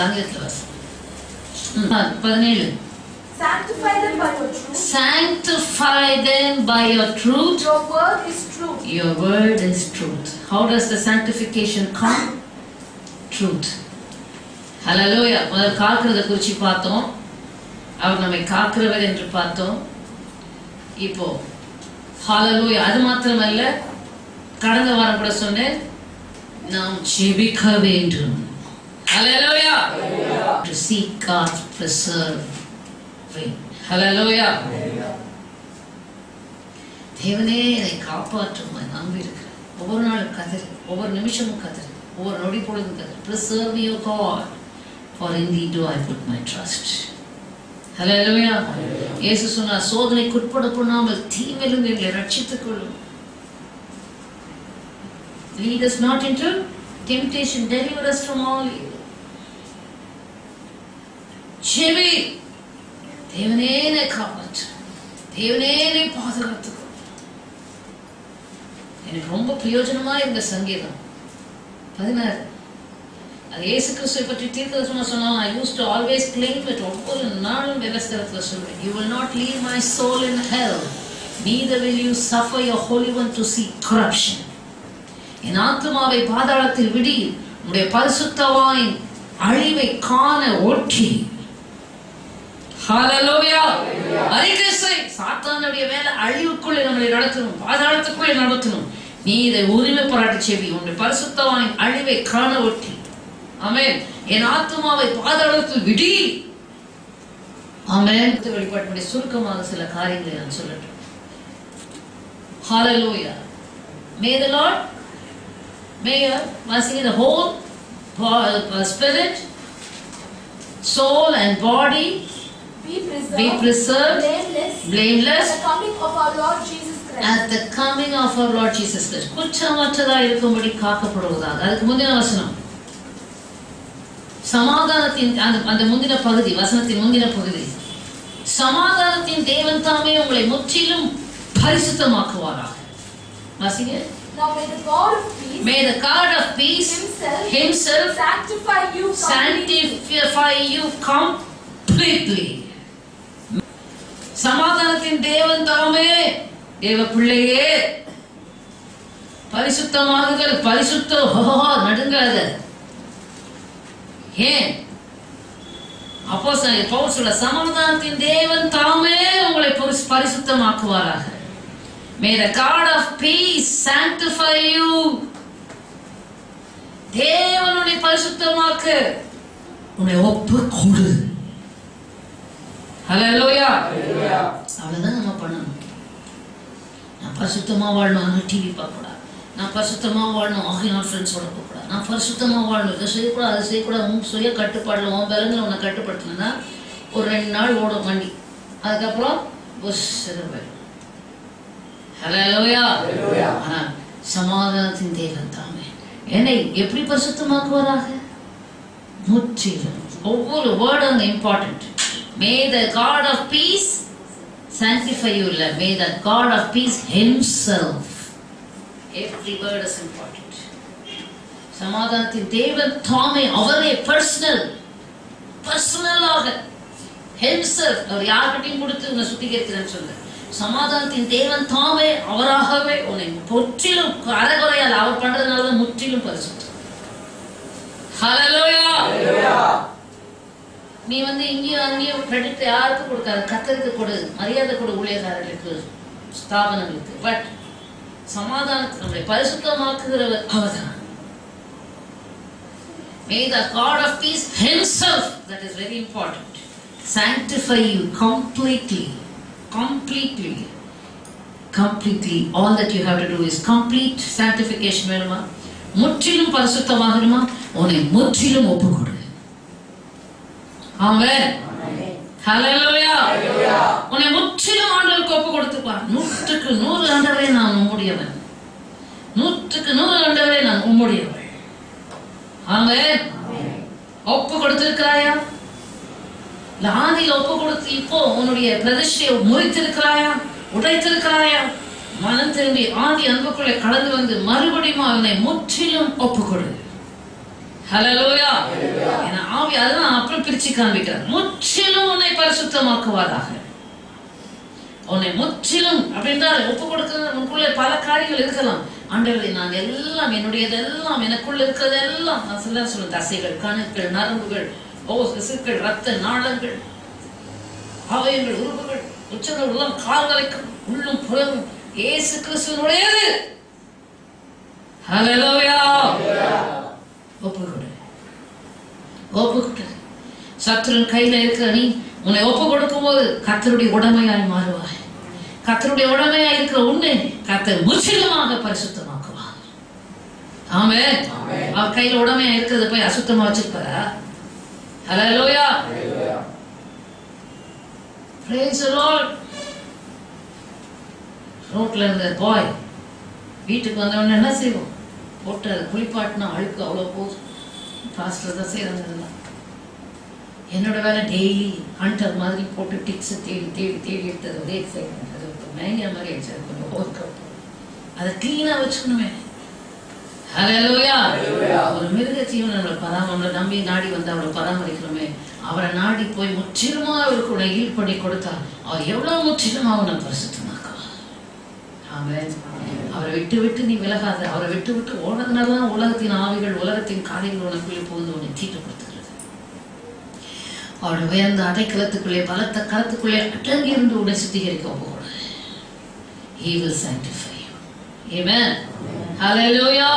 ஆங்கிலத்தில் வாசி. 17. Sanctify them by your truth. Sanctify them by your truth. Your word is truth. Your word is truth. How does the sanctification come? Truth. Hallelujah. முதல் காக்கிறத குறித்து பார்த்தோம், அவர் நம்மை காக்கிறவர் என்று பார்த்தோம். இப்போ ஹalleluya. அது மாத்திரமல்ல, கடந்த வாரம் கூட சொன்னேன், நாம் ஜெபிக்க வேண்டும். Hallelujah. To seek God's preserve. Hallelujah. தேவனே என்னை காப்பாற்றும் நம்பி இருக்கிறேன். ஒவ்வொரு நாளும் கதறி, ஒவ்வொரு நிமிஷமும் கதறி, ஒவ்வொரு நொடி பொழுதும் கதறி. Preserve me, O God, for in thee do I put my trust. Hallelujah. இயேசு சொன்னார், சோதனைக்குட்பட பண்ணாமல் தீமையிலிருந்து எங்களை ரட்சித்துக் கொள்ளும். Lead us not into temptation, deliver us from all evil. ஜெபி, தேவனே என்னை காப்பாற்று, தேவனே என்னை பாதுகாத்துக்கோ. எனக்கு ரொம்ப பிரயோஜனமா இருந்த சங்கீதம் 16. அது இயேசு கிறிஸ்துவை பற்றி தீர்க்கதரிசனமா சொன்னா, I used to always claim it. ஒவ்வொரு நாளும் வேதஸ்தலத்துல சொல்றேன், You will not leave my soul in hell, neither will you suffer your Holy One to see corruption. என் ஆத்துமாவை பாதாளத்தில் விடி, உடைய பரிசுத்தவாயின் அழிவை காண ஒற்றி. ஹல்லேலூயா. அறிக்கை செய். சாத்தானுடைய வேலை அழிவுக்குள்ளே நம்மளை நடத்தணும், பாதாளத்துக்குள்ளே நடத்தணும். நீ இதை உரிமை பாராட்டி செவி. உன்னுடைய பரிசுத்தவானின் அழிவை காண ஒற்றி. ஆமென். என் ஆத்துமாவை பாதாளத்தில் விடி. ஆமென். வெளிப்பாட்டுடைய சுருக்கமாக சில காரியங்களை நான் சொல்லட்டும். ஹல்லேலூயா. May the Lord, may the whole spirit, soul and body be preserved, blameless at the coming of our Lord Jesus Christ. At the coming of our Lord Jesus Christ. குற்றமற்றதாக இருக்கும்படி காக்கப்படுவதாக. அதுக்கு முந்தின வசனம், சமாதானத்தின் அந்த முந்தின பகுதி, வசனத்தின் முந்தின பகுதி, சமாதானத்தின் தேவன் தாமே உங்களை முற்றிலும் பரிசுத்தமாக்குவாராக. வாசிங்க. Now may the God of peace, may the God of peace himself sanctify you completely. சமாதானத்தின் தேவன் தாமே, தேவ பிள்ளையே, பரிசுத்தமாகுதல், பரிசுத்த நடுங்காத. ஏன் அப்போஸ்தலன் பவுல் சொல்ற, சமாதானத்தின் தேவன் தாமே உங்களை பரிசுத்தமாக்குவாராக. May the God of peace sanctify you. தேவனுடைய பரிசுத்தமாக்க உன்னை ஒப்பு கொடு. ஹல்லேலூயா. அவ்வளவுதான் நம்ம பண்ணணும். நான் பரிசுத்தமா வாழணும், டிவி பார்க்க கூடாது. நான் பரிசுத்தமா வாழணும், ஆகினால் ஃப்ரெண்ட்ஸோட போகக்கூடாது. நான் பரிசுத்தமா வாழணும், இதை செய்யக்கூடாது, அதை செய்யக்கூடாது. உன் சுய கட்டுப்பாடுல உன் பலங்களை உன்னை கட்டுப்படுத்தினா ஒரு 2 நாள் ஓடும் வண்டி, அதுக்கப்புறம் போயிடும். ஹல்லேலூயா. ஆனா சமாதானத்தின் தேவன் தாமே என்னை எப்படி பரிசுத்தமாக்குவாராக? முற்றிலும். ஒவ்வொரு வேர்டும் important. May the God of peace sanctify you. May the God of peace himself. Every word is important. சமாதானத்தின் தேவன் தாமே, அவரே பர்சனலாக himself. அவர் யார்கிட்டையும் கொடுத்து உன்னை சுத்திகரிக்கிறேன்னு சொல்ல. சமாதானத்தின் தேவன் தாமே அவராகவே உன்னை முற்றிலும், அரைகுறையால் அவர் பண்றதுனால முற்றிலும் பரிசுத்தம். ஹல்லேலூயா. நீ இங்கேயும் அங்கேயும் கிரெடிட் யாருக்கும் கொடுக்காது. கர்த்தருக்கு கொடு, மரியாதை கொடு, ஊழியக்காரர்களுக்கு, ஸ்தாபனங்களுக்கு. பட் சமாதானத்தை நம்மை பரிசுத்தமாக்குகிறவர் அவர்தான். May the God of peace himself, that is very important, sanctify you completely. All that you have to do is complete sanctification. வேணுமா? முற்றிலும் பரிசுத்தமாகணுமா? உன்னை முற்றிலும் ஒப்புக்கொடு. ஆமென். ஹல்லேலூயா. உன்னை முற்றிலும் ஆண்டவருக்கு ஒப்பு கொடுத்துப்பார். 100க்கு 100 ஆண்டவரே நான் உம்முடையவன். 100க்கு 100 ஆண்டவரே நான் உம்முடையவன். ஆமென். ஒப்பு கொடுத்திருக்கிறாயா? ஆதியில் ஒப்பு கொடுத்து இப்போ உன்னுடைய பிரதிஷ்டையை முறித்திருக்கிறாயா? உடைத்திருக்கிறாயா? மனம் திரும்பி ஆதி அன்புக்குள்ளே கடந்து வந்து மறுபடியும் அவனை முற்றிலும் ஒப்புக்கொடு. ஹல்லேலூயா. ஏன்னா ஆவி அதுதான் அப்புறம் பிரிச்சு காண்பிக்கிறார். முற்றிலும் உன்னை பரிசுத்தமாக்குவாராக. உன்னை முற்றிலும் அப்படின்றால் ஒப்பு கொடுக்கிறது. உனக்குள்ளே பல காரியங்கள் இருக்கலாம். ஆண்டவரே, நான் எல்லாம் என்னுடையதெல்லாம், எனக்குள்ள இருக்கிறதெல்லாம், நான் சொல்ல தசைகள், கணுக்கள், நரம்புகள், சிசுக்கள், ரத்த நாளங்கள், அவயங்கள், உறுப்புகள், உச்சங்கள், உள்ளம், கால் வரைக்கும், உள்ளும் புறமும் இயேசு கிறிஸ்துவினுடையது. ஹல்லேலூயா. ஒப்புக்கொடு. சத்துருவின் கையில இருக்கிற நீ உன்னை ஒப்பு கொடுக்கும் போது கர்த்தருடைய உடைமையாய் மாறுவாய். கர்த்தருடைய உடைமையாய் இருக்கிற உன்னை கர்த்தர் முற்றிலுமாக பரிசுத்தமாக்குவார். ஆமென். அவர் கையில உடைமையா இருக்கிறது போய் அசுத்தமா வச்சிருப்பாரா? ஹல்லேலூயா. Praise the Lord. ரோட்ல இருந்த பாய் வீட்டுக்கு வந்தவொடனே என்ன செய்வோம்? போட்டு குளிப்பாட்டினா அழுக்கு அவ்வளோ போதும். பாஸ்டர் தான் செய்யறாங்க. என்னோட வேலை டெய்லி ஹண்டர் மாதிரி போட்டு டிக்ஸை தேடி தேடி தேடி எடுத்தது ஒரே எக்ஸைட்மெண்ட். அது மேனியா மாதிரி ஆயிடுச்சு. அது கொஞ்சம் ஓர்க் அதை கிளீனாக வச்சுக்கணுமே. ஹல்லேலூயா. ஒரு மிருக ஜீவன் நம்மளை நம்பி நாடி வந்து அவரை பராமரிக்கிறோமே, அவரை நாடி போய் முற்றிலுமா அவருக்கு உடைய ஈடுபடி கொடுத்தா அவர் எவ்வளவு முற்றிலுமா அவனை பரிசுத்தமாக்குவார். ஆமென். அவரை விட்டு விட்டு நீ விலகாத. அவரை விட்டு விட்டு ஓடுறதுனாலதான் உலகத்தின் ஆவிகள் உலகத்தின் காரியங்கள் உனக்குள்ளே போகுது, உன்னை தீட்டுப்படுத்துகிறது. அவருடைய உயர்ந்த அடைக்கலத்துக்குள்ளே பலத்த கலத்துக்குள்ளே அடங்கி இருந்து உன்னை சுத்திகரிக்க போகணும். He will sanctify you. Amen. Hallelujah.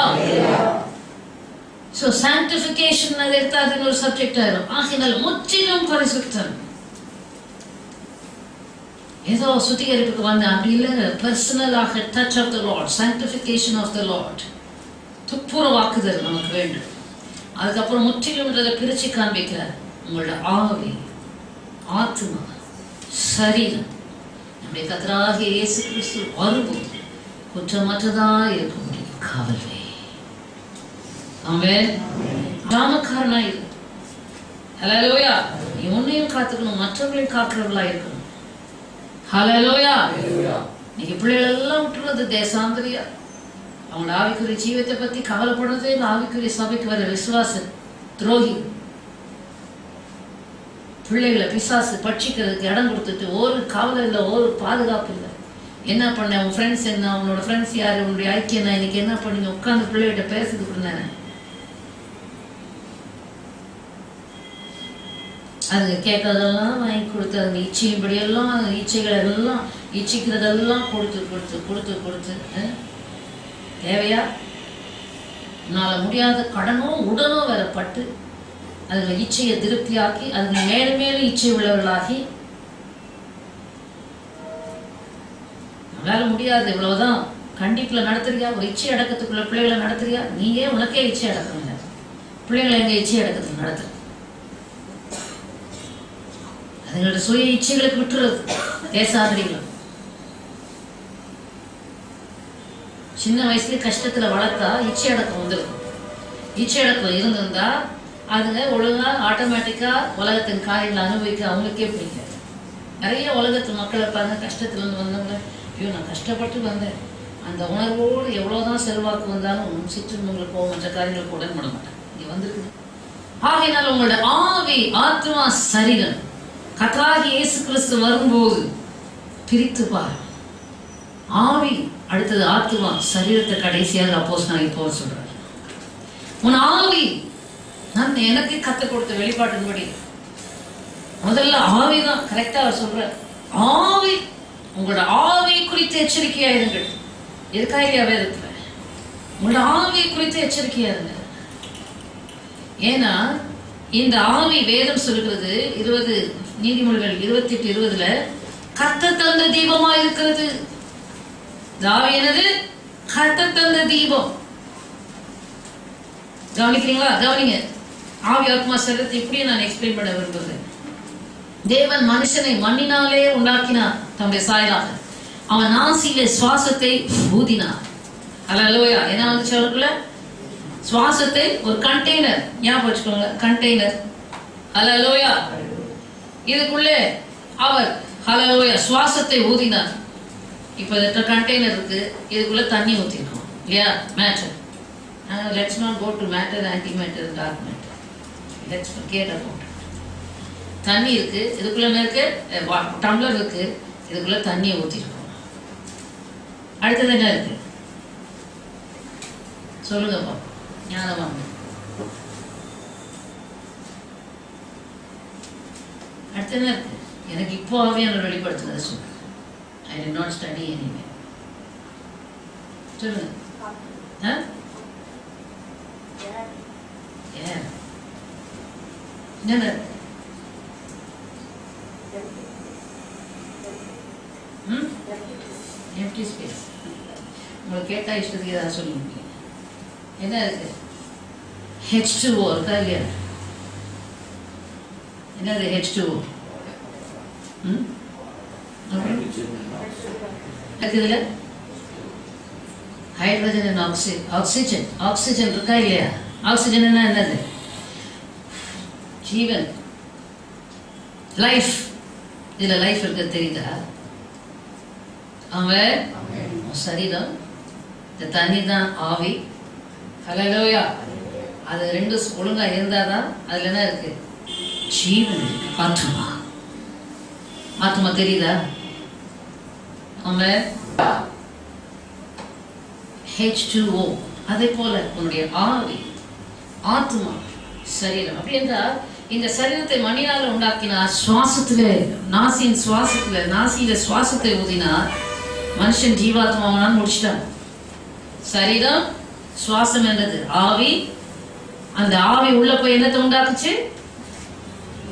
So sanctification அது எடுத்தாது ஒரு சப்ஜெக்ட் ஆயிரும். ஆகினால் முற்றிலும் பரிசுத்தம். ஏதோ சுத்திகரிப்புக்கு வந்த அப்படி இல்லை, பர்சனலாக touch of the lord, sanctification of the lord, துப்புரவாக்குதல் நமக்கு வேண்டும். அதுக்கப்புறம் முற்றிலும்ன்றதை பிரிச்சு காண்பிக்கிறார். உங்களோட ஆவி, ஆத்மா, சரீரம் நம்முடைய கர்த்தராகிய இயேசு கிறிஸ்து வரும்போது குற்றமற்றதா இருக்க முடியும். காவல்வே அவன் ராமக்காரனா இரு. ஹல்லேலூயா. நீ உன்னையும் காத்துக்கணும், மற்றவர்களையும் காக்கிறவர்களா இருக்கணும். ஹல்லேலூயா. நீங்க பிள்ளைகள் எல்லாம் விட்டுறது தேசாந்திரியா, அவங்களோட ஆவிக்குரிய ஜீவத்தை பத்தி கவலைப்படுறதே இல்லை. ஆவிக்குரிய சபைக்கு வர விசுவாச துரோகி பிள்ளைகளை பிசாசு பட்சிக்கிறதுக்கு இடம் கொடுத்துட்டு ஒரு கவலை இல்லை, ஒரு பாதுகாப்பு இல்லை. என்ன பண்ண, உன் ஃப்ரெண்ட்ஸ் என்ன, உன்னோட ஃப்ரெண்ட்ஸ் யாரு, உன்னுடைய ஐக்கியம் என்ன, இன்னைக்கு என்ன பண்ணீங்க, உட்காந்து பிள்ளைகிட்ட பேசுறதுக்கு இருந்தேன். அது கேட்கறதெல்லாம் வாங்கி கொடுத்து, அது இச்சையும்படியெல்லாம் இச்சைகள் எல்லாம் இச்சிக்கிறதெல்லாம் கொடுத்து கொடுத்து கொடுத்து கொடுத்து தேவையா? உன்னால முடியாத கடனோ உடனோ வேற பட்டு அதுல இச்சையை திருப்தியாக்கி அதுல மேலும் மேலும் இச்சை உள்ளவர்களாகி நம்மளால முடியாது, இவ்வளவுதான் கண்டிப்புல நடத்துறியா, ஒரு இச்சை அடக்கத்துக்குள்ள பிள்ளைகளை நடத்துறியா? நீயே உனக்கே இச்சை அடக்கம் இல்லை, பிள்ளைகளை எங்க இச்சை அடக்கத்துக்கு நடத்துற? அதுங்களோட சுய இச்சைகளுக்கு விட்டுறது. தேசாந்திரிகள் சின்ன வயசுல கஷ்டத்துல வளர்த்தா இச்சை அடக்கம் வந்துருக்கும். இச்சை அடக்கம் இருந்திருந்தா அதுங்க ஒழுங்கா ஆட்டோமேட்டிக்கா உலகத்தின் காரியங்களை அனுபவிக்க அவங்களுக்கே பிடிக்காது. நிறைய உலகத்து மக்களை பாருங்க, கஷ்டத்துல இருந்து வந்தவங்க, ஐயோ நான் கஷ்டப்பட்டு வந்தேன், அந்த உணர்வோடு எவ்வளவுதான் செல்வாக்கு வந்தாலும் சிற்றுங்களுக்கு மற்ற காரியங்களுக்கு உடன்பட மாட்டாங்க. இங்க வந்திருக்கு. ஆகையினால் உங்களோட ஆவி, ஆத்மா, சரீரம் கர்த்தராகிய இயேசு கிறிஸ்து வரும்போது பிரித்து பார். ஆவி அடுத்தது ஆத்மா, சரீரத்தை கடைசியாக அப்போஸ்தலனாகிய பவுல் சொல்றார். உன் ஆவி, நான் எனக்கு கற்றுக் கொடுத்த வெளிப்பாட்டின்படி முதல்ல ஆவிதான் கரெக்டா அவர் சொல்ற. ஆவி, உங்களோட ஆவி குறித்து எச்சரிக்கையா இருங்கள். எதுக்காக இல்லையா வேதத்துல? உங்களோட ஆவி குறித்து எச்சரிக்கையா இருங்க. ஏன்னா இந்த ஆவி வேதம் சொல்கிறது 20 நீதிமொழிகள் 28:20 கர்த்தர் தந்த தீபமா இருக்கிறது. ஆவி என்னது? கர்த்தர் தந்த தீபம். கவனிக்கிறீங்களா? கவனிங்க. ஆவி, ஆத்மா, சரீரத்தை இப்படியே நான் எக்ஸ்பிளைன் பண்ண விரும்புகிறேன். தேவன் மனுஷனை மண்ணினாலே உண்டாக்கினார் தம்முடைய சாயலாக. அவன் நாசியிலே சுவாசத்தை ஊதினார். அல்லேலூயா. என்ன வந்துச்சு அவருக்குள்ள? சுவாசத்தை, ஒரு கண்டெய்னர், ஞாபகம் வச்சுக்கோங்க, கண்டெய்னர். அல்லேலூயா. இதுக்குள்ளே அவர் அல்லேலூயா சுவாசத்தை ஊதினார். இப்போ இந்த கண்டெய்னர் இருக்கு, இதுக்குள்ள தண்ணி ஊற்றிருக்கோம் இல்லையா? Matter. Let's not go to matter, antimatter, dark matter. Let's forget about it. தண்ணி இருக்கு, இதுக்குள்ள என்ன இருக்கு? டம்ளர் இருக்கு, இதுக்குள்ள தண்ணியை ஊற்றிருக்கோம். அடுத்தது என்ன இருக்கு சொல்லுங்கப்பா, ஞானவாங்க. அடுத்து என்ன இருக்கு? எனக்கு இப்போ ஆவியானவர் வெளிப்படுத்துனதை சொல்றேன். I did not study anyway. சொல்லுங்க. என்ன எம்டி ஸ்பேஸ்? உங்களுக்கு கேட்டா இஷ்டத்துக்கு ஏதாவது சொல்ல முடியும். என்ன இருக்கு? H2O இருக்கா இல்லையா? என்னது H2O? இருக்குதுல ஹைட்ரஜன் அண்ட் ஆக்சிஜன். ஆக்சிஜன் இருக்கா இல்லையா? ஆக்சிஜன் என்னது? ஜீவன், லைஃப். இதுல லைஃப் இருக்க தெரியுதா? அவன் சரீரம், இந்த தண்ணி தான் ஆவி. ஹல்லேலூயா. அது ரெண்டு ஒழுங்கா இருந்தாதான் அதுல என்ன இருக்கு? ஜீவன் இருக்கு. ஆத்மா. ஆத்மா தெரியுதா? அவன் H2O. அதே போல உன்னுடைய ஆவி, ஆத்மா, சரீரம். அப்படி என்றால் இந்த சரீரத்தை மண்ணினால் உண்டாக்கினார். சுவாசத்திலே நாசியில சுவாசத்தை ஊதினார். மனுஷன் ஜீவாத்மாவனால் முடிச்சிட்டான். சரீரம், சுவாசம் என்றது ஆவி. அந்த ஆவி உள்ள போய் என்னத்தை உண்டாக்குச்சு?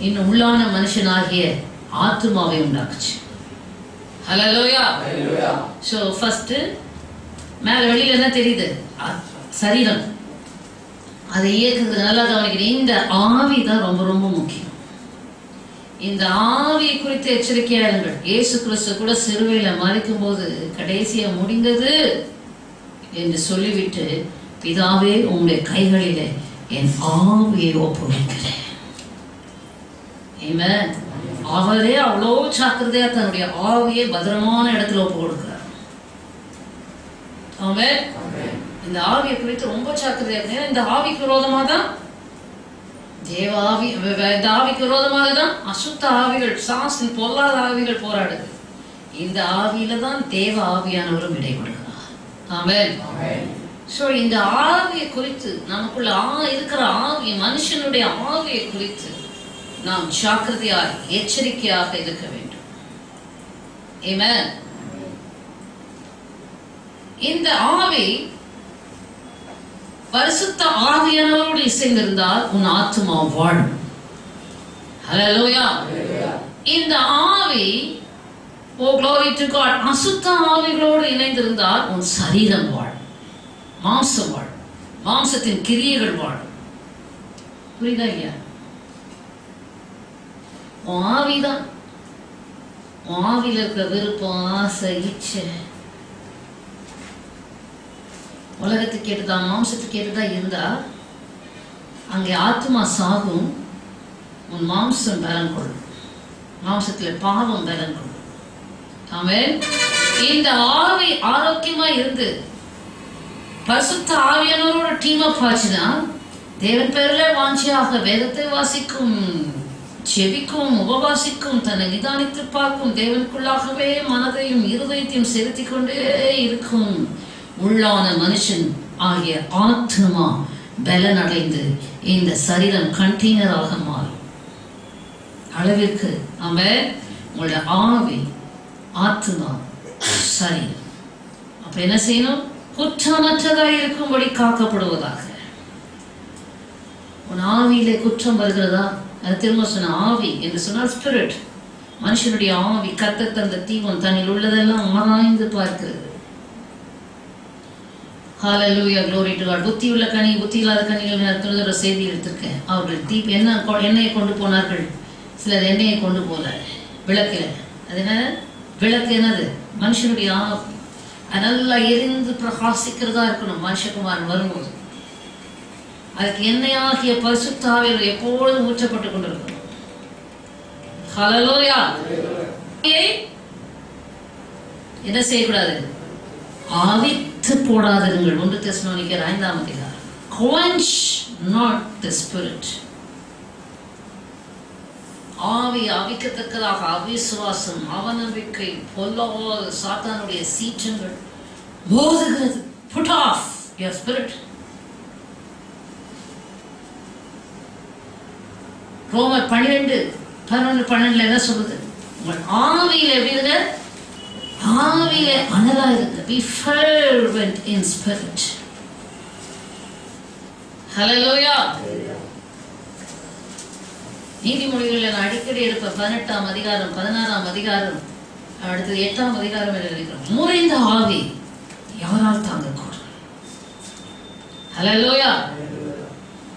இன்னும் உள்ளான மனுஷனாகிய ஆத்மாவை உண்டாக்குச்சு. ஹல்லேலூயா. சோ ஃபர்ஸ்ட் மேல வெளியில என்ன தெரியுது? சரீரம். அதை இயக்குறது நல்லா கவனிக்கிறேன். இந்த ஆவி தான் ரொம்ப ரொம்ப முக்கியம். இந்த ஆவியை குறித்து எச்சரிக்கையா இருங்கள். இயேசு கிறிஸ்து கூட சிலுவையில மரிக்கும் போது கடைசியா முடிந்தது என்று சொல்லிவிட்டு, பிதாவே உங்களுடைய கைகளிலே என் ஆவியை ஒப்புவிக்கிறேன். ஆமென். அவரே அவ்வளோ ஜாக்கிரதையா தன்னுடைய ஆவியை பத்திரமான இடத்துல ஒப்பு கொடுக்கிறார். ஆமென். இந்த ஆவியை குறித்து ரொம்ப ஜாக்கிரதையா இருக்கு. இந்த ஆவிக்கு விரோதமாக தான் தேவ ஆவி, இந்த ஆவிக்கு விரோதமாக தான் அசுத்த ஆவிகள், சாஸ்தின் பொல்லாத ஆவிகள் போராடுது. இந்த ஆவியில தான் தேவ ஆவியானவரும் இடைபடுகிறார். ஆமென். சோ இந்த ஆவியை குறித்து நமக்குள்ள இருக்கிற ஆவி, மனுஷனுடைய ஆவியை குறித்து நாம் ஜாக்கிரதையாக எச்சரிக்கையாக இருக்க வேண்டும். ஆமென். இந்த ஆவி பரிசுத்த ஆவியானவரோடு இசைந்திருந்தால் உன் ஆத்துமா வாழும். ஹல்லேலூயா. இந்த ஆவி, ஓ glory to God, அசுத்த ஆவிகளோடு இணைந்திருந்தால் உன் சரீரம் வாழும், மாம்சம் வாழும், மாம்சத்தின் கிரியைகள் வாழும். புரியுதா இல்லையா? உன் ஆவிதான், உன் ஆவியில் இருக்கிற விருப்பம், ஆசை, இச்சை உலகத்துக்கு கேட்டுதா, மாம்சத்துக்கு கேட்டுதா இருந்தா அங்கே ஆத்மா சாகும், உன் மாம்சம் பலன் கொள்ளும், மாம்சத்துல பாவம் பலன் கொள்ளும். ஆமென். இந்த ஆவி ஆரோக்கியமா இருந்து பரிசுத்த ஆவியானவரோட டீம் அப் ஆச்சுன்னா தேவன் பேர்ல வாஞ்சியாக வேதத்தை வாசிக்கும், செவிக்கும், உபவாசிக்கும், தன்னை நிதானித்து பார்க்கும், தேவனுக்குள்ளாகவே மனதையும் இருதயத்தையும் செலுத்தி கொண்டே இருக்கும் உள்ளான மனுஷன் ஆகிய ஆத்மா பலன் அடைந்து இந்த சரீரம் கண்டெய்னராக மாறும் அளவிற்கு. ஆமென். உங்களோட ஆவி, ஆத்மா, சரீரம் அப்ப என்ன செய்யணும்? குற்றமற்றதாக இருக்கும்படி காக்கப்படுவதாக. உன் ஆவியிலே குற்றம் வருகிறதா? அது திரும்ப சொன்ன ஆவி என்று சொன்னால் ஸ்பிரிட். மனுஷனுடைய ஆவி கர்த்தர் தந்த தீவம் தன்னில் உள்ளதெல்லாம் ஆராய்ந்து பார்க்கிறது. ஹல்லேலூயா, glory to God. புத்தி உள்ள கனி, புத்தி இல்லாத கனிகள் நேரத்தில் ஒரு செய்தி எடுத்திருக்கேன். அவர்கள் எண்ணெயை கொண்டு போனார்கள், சிலர் எண்ணெயை கொண்டு போல விளக்கில. அது என்ன விளக்கு? என்னது? மனுஷனுடைய ஆவி. அது நல்லா எரிந்து பிரகாசிக்கிறதா இருக்கணும். மனுஷகுமாரன் வரும்போது அதுக்கு எண்ணெயாகிய பரிசுத்த ஆவி எப்பொழுதும் ஊற்றப்பட்டு கொண்டிருக்கணும். ஹல்லேலூயா. என்ன செய்யக்கூடாது? ஆவித்து போடாதீர்கள். 1 தெசலோனிக்கர் 5ஆம் அதிகாரம். quench not the spirit. ஆவி அவிக்கத்தக்கதாக அவிசுவாசம், அவநம்பிக்கை, பொல்லாத சாத்தானுடைய சீற்றங்கள் மோதுகிறது. put off your spirit. ரோமர் 12:12 என்ன சொல்லுது? உங்கள் ஆவியில எப்படி? ஆவியிலே அனலா இருக்கு. be fervent in spirit. ஹல்லேலூயா. நீதிமொழிகளில் நான் அடிக்கடி எடுப்ப 18ஆம் அதிகாரம், 16ஆம் அதிகாரம், அடுத்தது 8ஆம் அதிகாரம் எழுதிக்கிறோம். முறிந்த ஆவி யாரால் தாங்கக்கூடும்? ஹல்லேலூயா.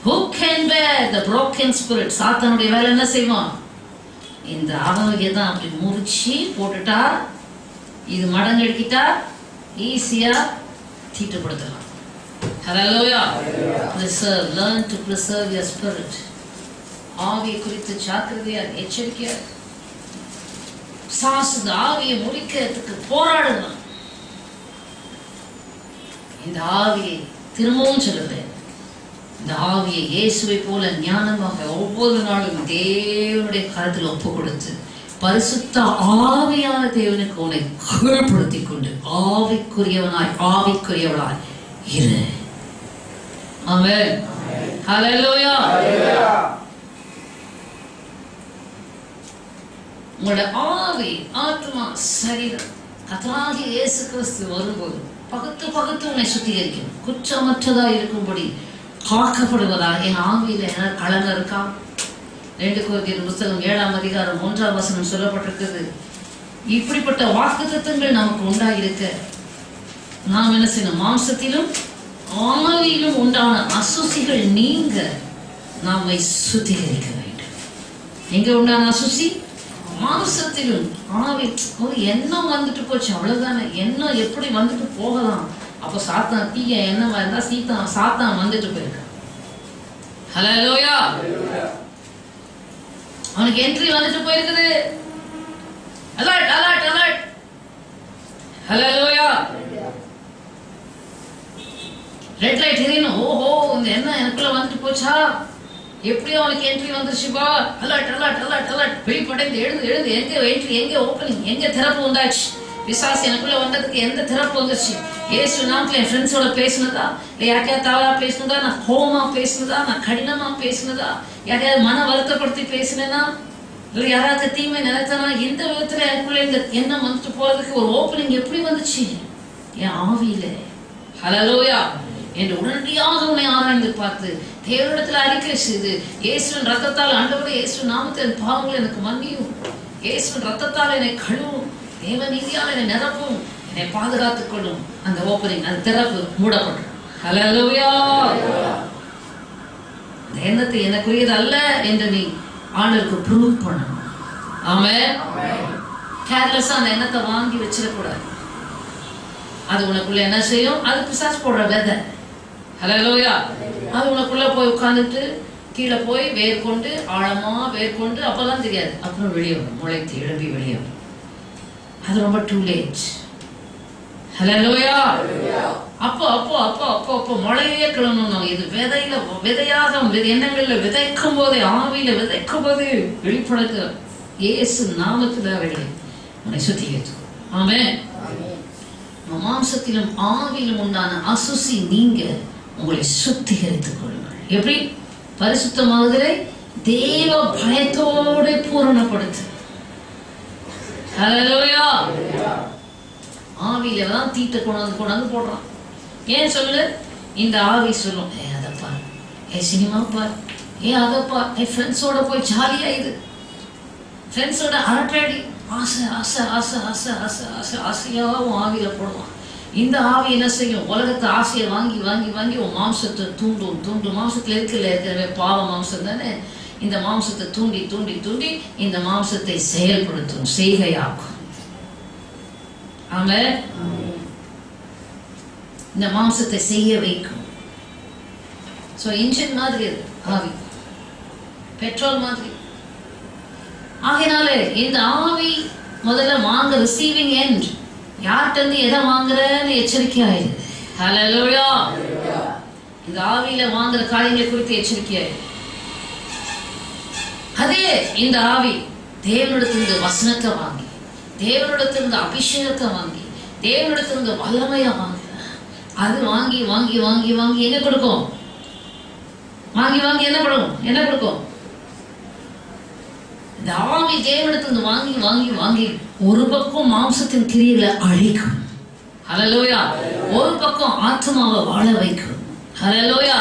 who can bear the broken spirit? சாத்தானுடைய வேலை என்ன செய்வான்? இந்த ஆவியை தான் அப்படி முறிச்சு போட்டுட்டா, இது மடங்கெடுக்கிட்டா ஈஸியா தீட்டுப்படுத்தலாம். ஹல்லேலூயா. preserve, learn to preserve your spirit. ஆவியை குறித்து ஜாக்கிரதையா எச்சரிக்கையா சாஸ்து ஆவியை முறிக்கிறதுக்கு போராடலாம். இந்த ஆவியை திரும்பவும் சொல்லுவேன், இந்த ஆவியை இயேசுவை போல ஞானமாக ஒவ்வொரு நாளும் தேவனுடைய கருத்தில் ஒப்பு கொடுத்து பரிசுத்த ஆவியான தேவனுக்கு உன்னை கீழ்ப்படுத்திக் கொண்டு ஆவிக்குரியவனாய் ஆவிக்குரியவளாய் இரு. ஆமென். ஹல்லேலூயா. உங்களுடைய ஆவி, ஆத்மா, சரீரம் கர்த்தராகிய இயேசு கிறிஸ்து வரும்போது பகுத்து பகுத்து உன்னை சுத்திகரிக்கும். குற்றமற்றதா இருக்கும்படி காக்கப்படுவதாக என் ஆவியில என்ன கலங்க இருக்கா? 2 கொரிந்தியர் புத்தகம் 7ஆம் அதிகாரம் 1ஆம் வசனம் சொல்லப்பட்டிருக்கிறது. இப்படிப்பட்ட வாக்குத்தத்தங்கள் நமக்கு உண்டாயிருக்க நாம் என்ன செய்யணும்? மாம்சத்திலும் ஆவியிலும் உண்டான அசுசிகள் நீங்க நம்மை சுத்திகரிக்க வேண்டும். எங்க உண்டான அசுசி? மாம்சத்திலும் ஆவி. ஒரு எண்ணம் வந்துட்டு போச்சு, அவ்வளவுதானே. எண்ணம் எப்படி வந்துட்டு போகலாம்? அப்போ சாத்தான் தீய எண்ணம் இருந்தா சாத்தான் வந்துட்டு போயிருக்கான். ஹல்லேலூயா. அவனுக்கு என்ட்ரி வந்துட்டு போயிருக்குது. Alert alert alert. Hallelujah. Red light எரியணும். ஓஹோ, இந்த எண்ணம் எனக்குள்ள வந்துட்டு போச்சா? எப்படியோ அவனுக்கு என்ட்ரி வந்துருச்சுப்பா. Alert alert alert alert. வெளிப்படைந்து எழுந்து எழுந்து. எங்க என்ட்ரி, எங்க ஓப்பனிங், எங்க திறப்பு வந்தாச்சு? பிசாசு எனக்குள்ள வந்ததுக்கு எந்த திறப்பு வந்துருச்சு? ஏசு நாமத்துல என் ஃப்ரெண்ட்ஸோட பேசுனதா, இல்லை யாருக்கையாவது தவறா பேசுனதா, நான் கோபமா பேசுனதா, நான் கடினமா பேசுனதா, யாரையாவது மன வருத்தப்படுத்தி பேசினேன்னா, இல்லை யாராவது தீமை நினைத்தனா, இந்த விதத்துல எனக்குள்ள இந்த எண்ணம் வந்துட்டு போறதுக்கு ஒரு ஓப்பனிங் எப்படி வந்துச்சு? என் ஆவியில. ஹல்லேலூயா. என்று உடனடியாக உன்னை ஆராய்ந்து பார்த்து தேவனிடத்தில் அறிக்கை செய்து, இயேசுவின் ரத்தத்தால், ஆண்டவரே இயேசு நாமத்தில் பாவங்கள் எனக்கு மன்னியும், இயேசுவின் ரத்தத்தால் என்னை கழுவும், தேவ நீதியால் என்னை நிரப்பும், என்னை பாதுகாத்துக் கொள்ளும். அந்த ஓப்பனிங், அந்த திறப்பு மூடப்படும். ஹல்லேலூயா. அந்த எண்ணத்தை எனக்குரியது அல்ல என்று நீ ஆண்டவருக்கு ப்ரூவ் பண்ணணும். ஆமென். கேர்லெஸ்ஸா அந்த எண்ணத்தை வாங்கி வச்சிடக்கூடாது. அது உனக்குள்ள என்ன செய்யும்? அது பிசாசு போடுற விதை. ஹல்லேலூயா. அது உனக்குள்ள போய் உட்கார்ந்துட்டு கீழே போய் வேர்கொண்டு, ஆழமா வேர்கொண்டு, அப்பதான் தெரியாது, அப்புறம் வெளியே வரும், முளைத்து எழுப்பி வெளியே வரும். அது ரொம்ப டூ லேட். ஹல்லேலூயா. அப்போ அப்போ அப்போ அப்போ அப்போ முளையே கிளம்பணும். இது விதையாக எண்ணங்கள்ல விதைக்கும் போதே, ஆவியில விதைக்கும் போது வெளிப்படுத்த இயேசு நாமத்துல வெளியே உன்னை சுத்திகரித்து. ஆமென். மாம்சத்திலும் ஆவியிலும் உண்டான அசுசி நீங்க உங்களை சுத்திகரித்துக் கொள்ளுங்கள். எப்படி? பரிசுத்தமாகுதலை தேவ பயத்தோட பூரணப்படுத்து. ஹல்லேலூயா. ஆவியில தான் தீட்டை கொண்டாந்து போடுறான். ஏன் சொல்லு? இந்த ஆவி சொல்லும், அதை பாரு, சினிமா பாரு, அதப்பா, ஃப்ரெண்ட்ஸோட போய் ஜாலியா இது, ஃப்ரெண்ட்ஸோட அரட்டடி, ஆசை ஆசை ஆசை ஆசை ஆசை ஆசை ஆசையாகவும் ஆவியில போடுவான். இந்த ஆவி என்ன செய்யும்? உலகத்தை ஆசையை வாங்கி வாங்கி வாங்கி உன் மாம்சத்தை தூண்டும் தூண்டும். மாம்சத்துல இருக்கிற பாவ மாம்சம் தானே. இந்த மாம்சத்தை தூண்டி தூண்டி தூண்டி இந்த மாம்சத்தை செயல்படுத்தும், செய்கையாக்கும். ஆமென். இந்த மாம்சத்தை செய்ய வைக்கும். சோ இன்ஜின் மாதிரி அது ஆவி, பெட்ரோல் மாதிரி. ஆகையினால இந்த ஆவி முதல்ல வாங்க, ரிசீவிங் எண்ட், யார்கிட்ட இருந்து எதை வாங்குறன்னு எச்சரிக்கையாயிரு. ஹல்லேலூயா. இந்த ஆவியில வாங்குற காரியங்களை குறித்து எச்சரிக்கையாயிரு. அதே இந்த ஆவி தேவனிடத்திலிருந்து வசனத்தை வாங்கி, தேவனிடத்திலிருந்து அபிஷேகத்தை வாங்கி, தேவனிடத்திலிருந்து வல்லமையா வாங்க. அது வாங்கி வாங்கி வாங்கி வாங்கி என்ன கொடுக்கும்? வாங்கி வாங்கி என்ன கொடுக்கும்? இந்த ஆவி தேவனிடத்திலிருந்து வாங்கி வாங்கி வாங்கி ஒரு பக்கம் மாம்சத்தின் கிரியைகளை அழிக்கும். ஹல்லேலூயா. ஒரு பக்கம் ஆத்மாவை வாழ வைக்கும். ஹல்லேலூயா.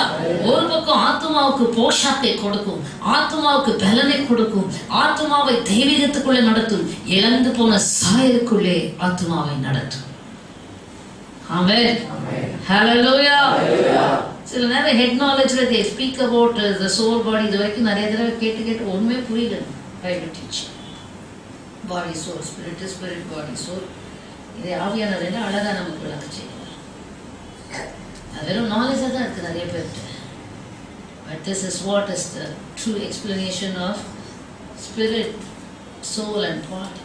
ஒரு பக்கம் ஆத்மாவுக்கு போஷாக்கை கொடுக்கும், ஆத்மாவுக்கு பலனை கொடுக்கும், ஆத்மாவை தெய்வீகத்துக்குள்ளே நடத்தும், இழந்து போன சாயலுக்குள்ளே ஆத்மாவை நடத்தும். ஆமென். ஹல்லேலூயா. சில நேரம் head நாலேஜ்ல they speak about the soul body. இது வரைக்கும் நிறைய தடவை கேட்டு ஒண்ணுமே புரியல. Bible teaching, body soul, spirit body soul. இதை ஆவியானவர் என்ன அழகா நமக்கு விளக்க செய்வார். அது வெறும் நாலேஜா தான் இருக்கு நிறைய பேர்கிட்ட. But this is what is the true explanation of spirit, soul and body.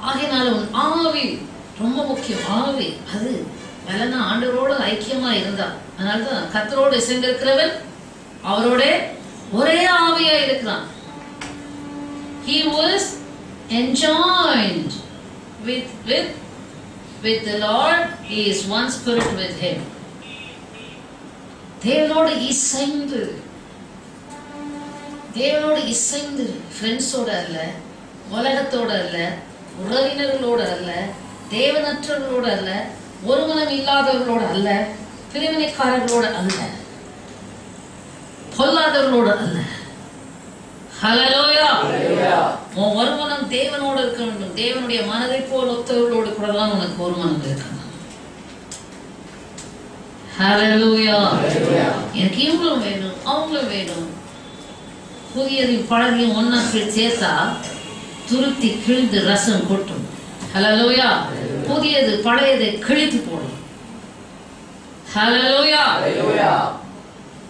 ஆகையினால ஆவி ரொம்ப முக்கியம். ஆவி அது பலனா ஆண்டவரோட ஐக்கியமா இருந்தா, அதனாலதான் கர்த்தரோடு இசைந்திருக்கிறவன் அவரோட ஒரே ஆவியா இருக்கிறான். He was enjoined with the Lord, he is one spirit with him. தேவனோடு இசைந்து ஃப்ரெண்ட்ஸோட அல்ல, உலகத்தோட அல்ல, உறவினர்களோட அல்ல, தேவனற்றவர்களோட அல்ல, ஒருமனம் இல்லாதவர்களோட அல்ல, பிரிவினைக்காரர்களோட அல்ல, பொல்லாதவர்களோட அல்ல. ஹல்லேலூயா. உன் ஒருமனம் தேவனோடு இருக்க வேண்டும். தேவனுடைய மனதை போல் ஒத்தவர்களோடு கூட தான் உனக்கு ஒருமனம் இருக்கணும். ஹல்லேலூயா. எனக்கு இவங்களும் வேணும், அவங்களும் வேணும். புதியதையும் பழகையும் ஒன்னா சேர்த்தா துருத்தி கிழிந்து ரசம் கொட்டும். ஹல்லேலூயா. புதியது பழையதை கிழித்து போடும். ஹல்லேலூயா.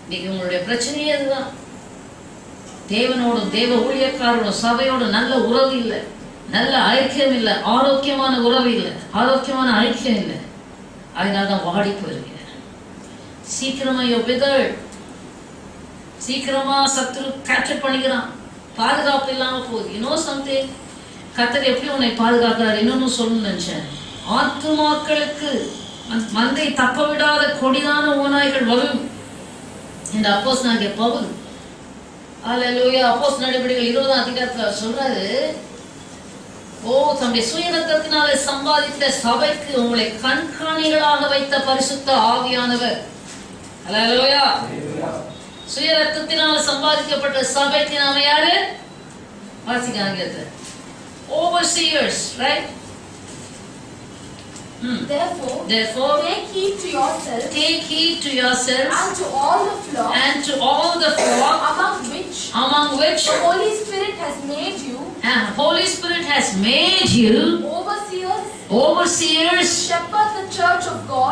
இன்னைக்கு உங்களுடைய பிரச்சனையே அதுதான். தேவனோடும் தேவ ஊழியக்காரோடும் சபையோடு நல்ல உறவு இல்லை, நல்ல ஐக்கியம் இல்லை, ஆரோக்கியமான உறவு இல்லை, ஆரோக்கியமான ஐக்கியம் இல்லை. அதனால்தான் வாடி போயிருக்கேன். சீக்கிரமா விதழ், சீக்கிரமா சத்துரு கேப்சர் பண்ணிக்கிறான். பாதுகாப்பு இல்லாம போகுது. இன்னும் சம்திங் கர்த்தர் எப்படி உன்னை பாதுகாக்கிறார் இன்னொன்னு சொல்லணும்னு நினைச்சேன். ஆத்துமாக்களுக்கு மந்தை தப்ப விடாத கொடிதான ஓநாய்கள் வரும் இந்த அப்போஸ்தலனாகிய பவுல் ஹல்லேலூயா அப்போஸ்தலர் நடவடிக்கைகள் 20ஆம் அதிகாரத்துல சொல்றாரு, ஓ தம்முடைய சுயரத்தத்தினாலே சம்பாதித்த சபைக்கு உங்களை கண்காணிகளாக வைத்த பரிசுத்த ஆவியானவர். ஹல்லேலூயா. சுயரத்தத்தினால சம்பாதிக்கப்பட்ட சபைக்கு நாம யாரு? வாசிக்க ஆங்கிலத்துல overseers, right? Therefore, take heed to yourselves and to all the flock among which the Holy Spirit has made you overseers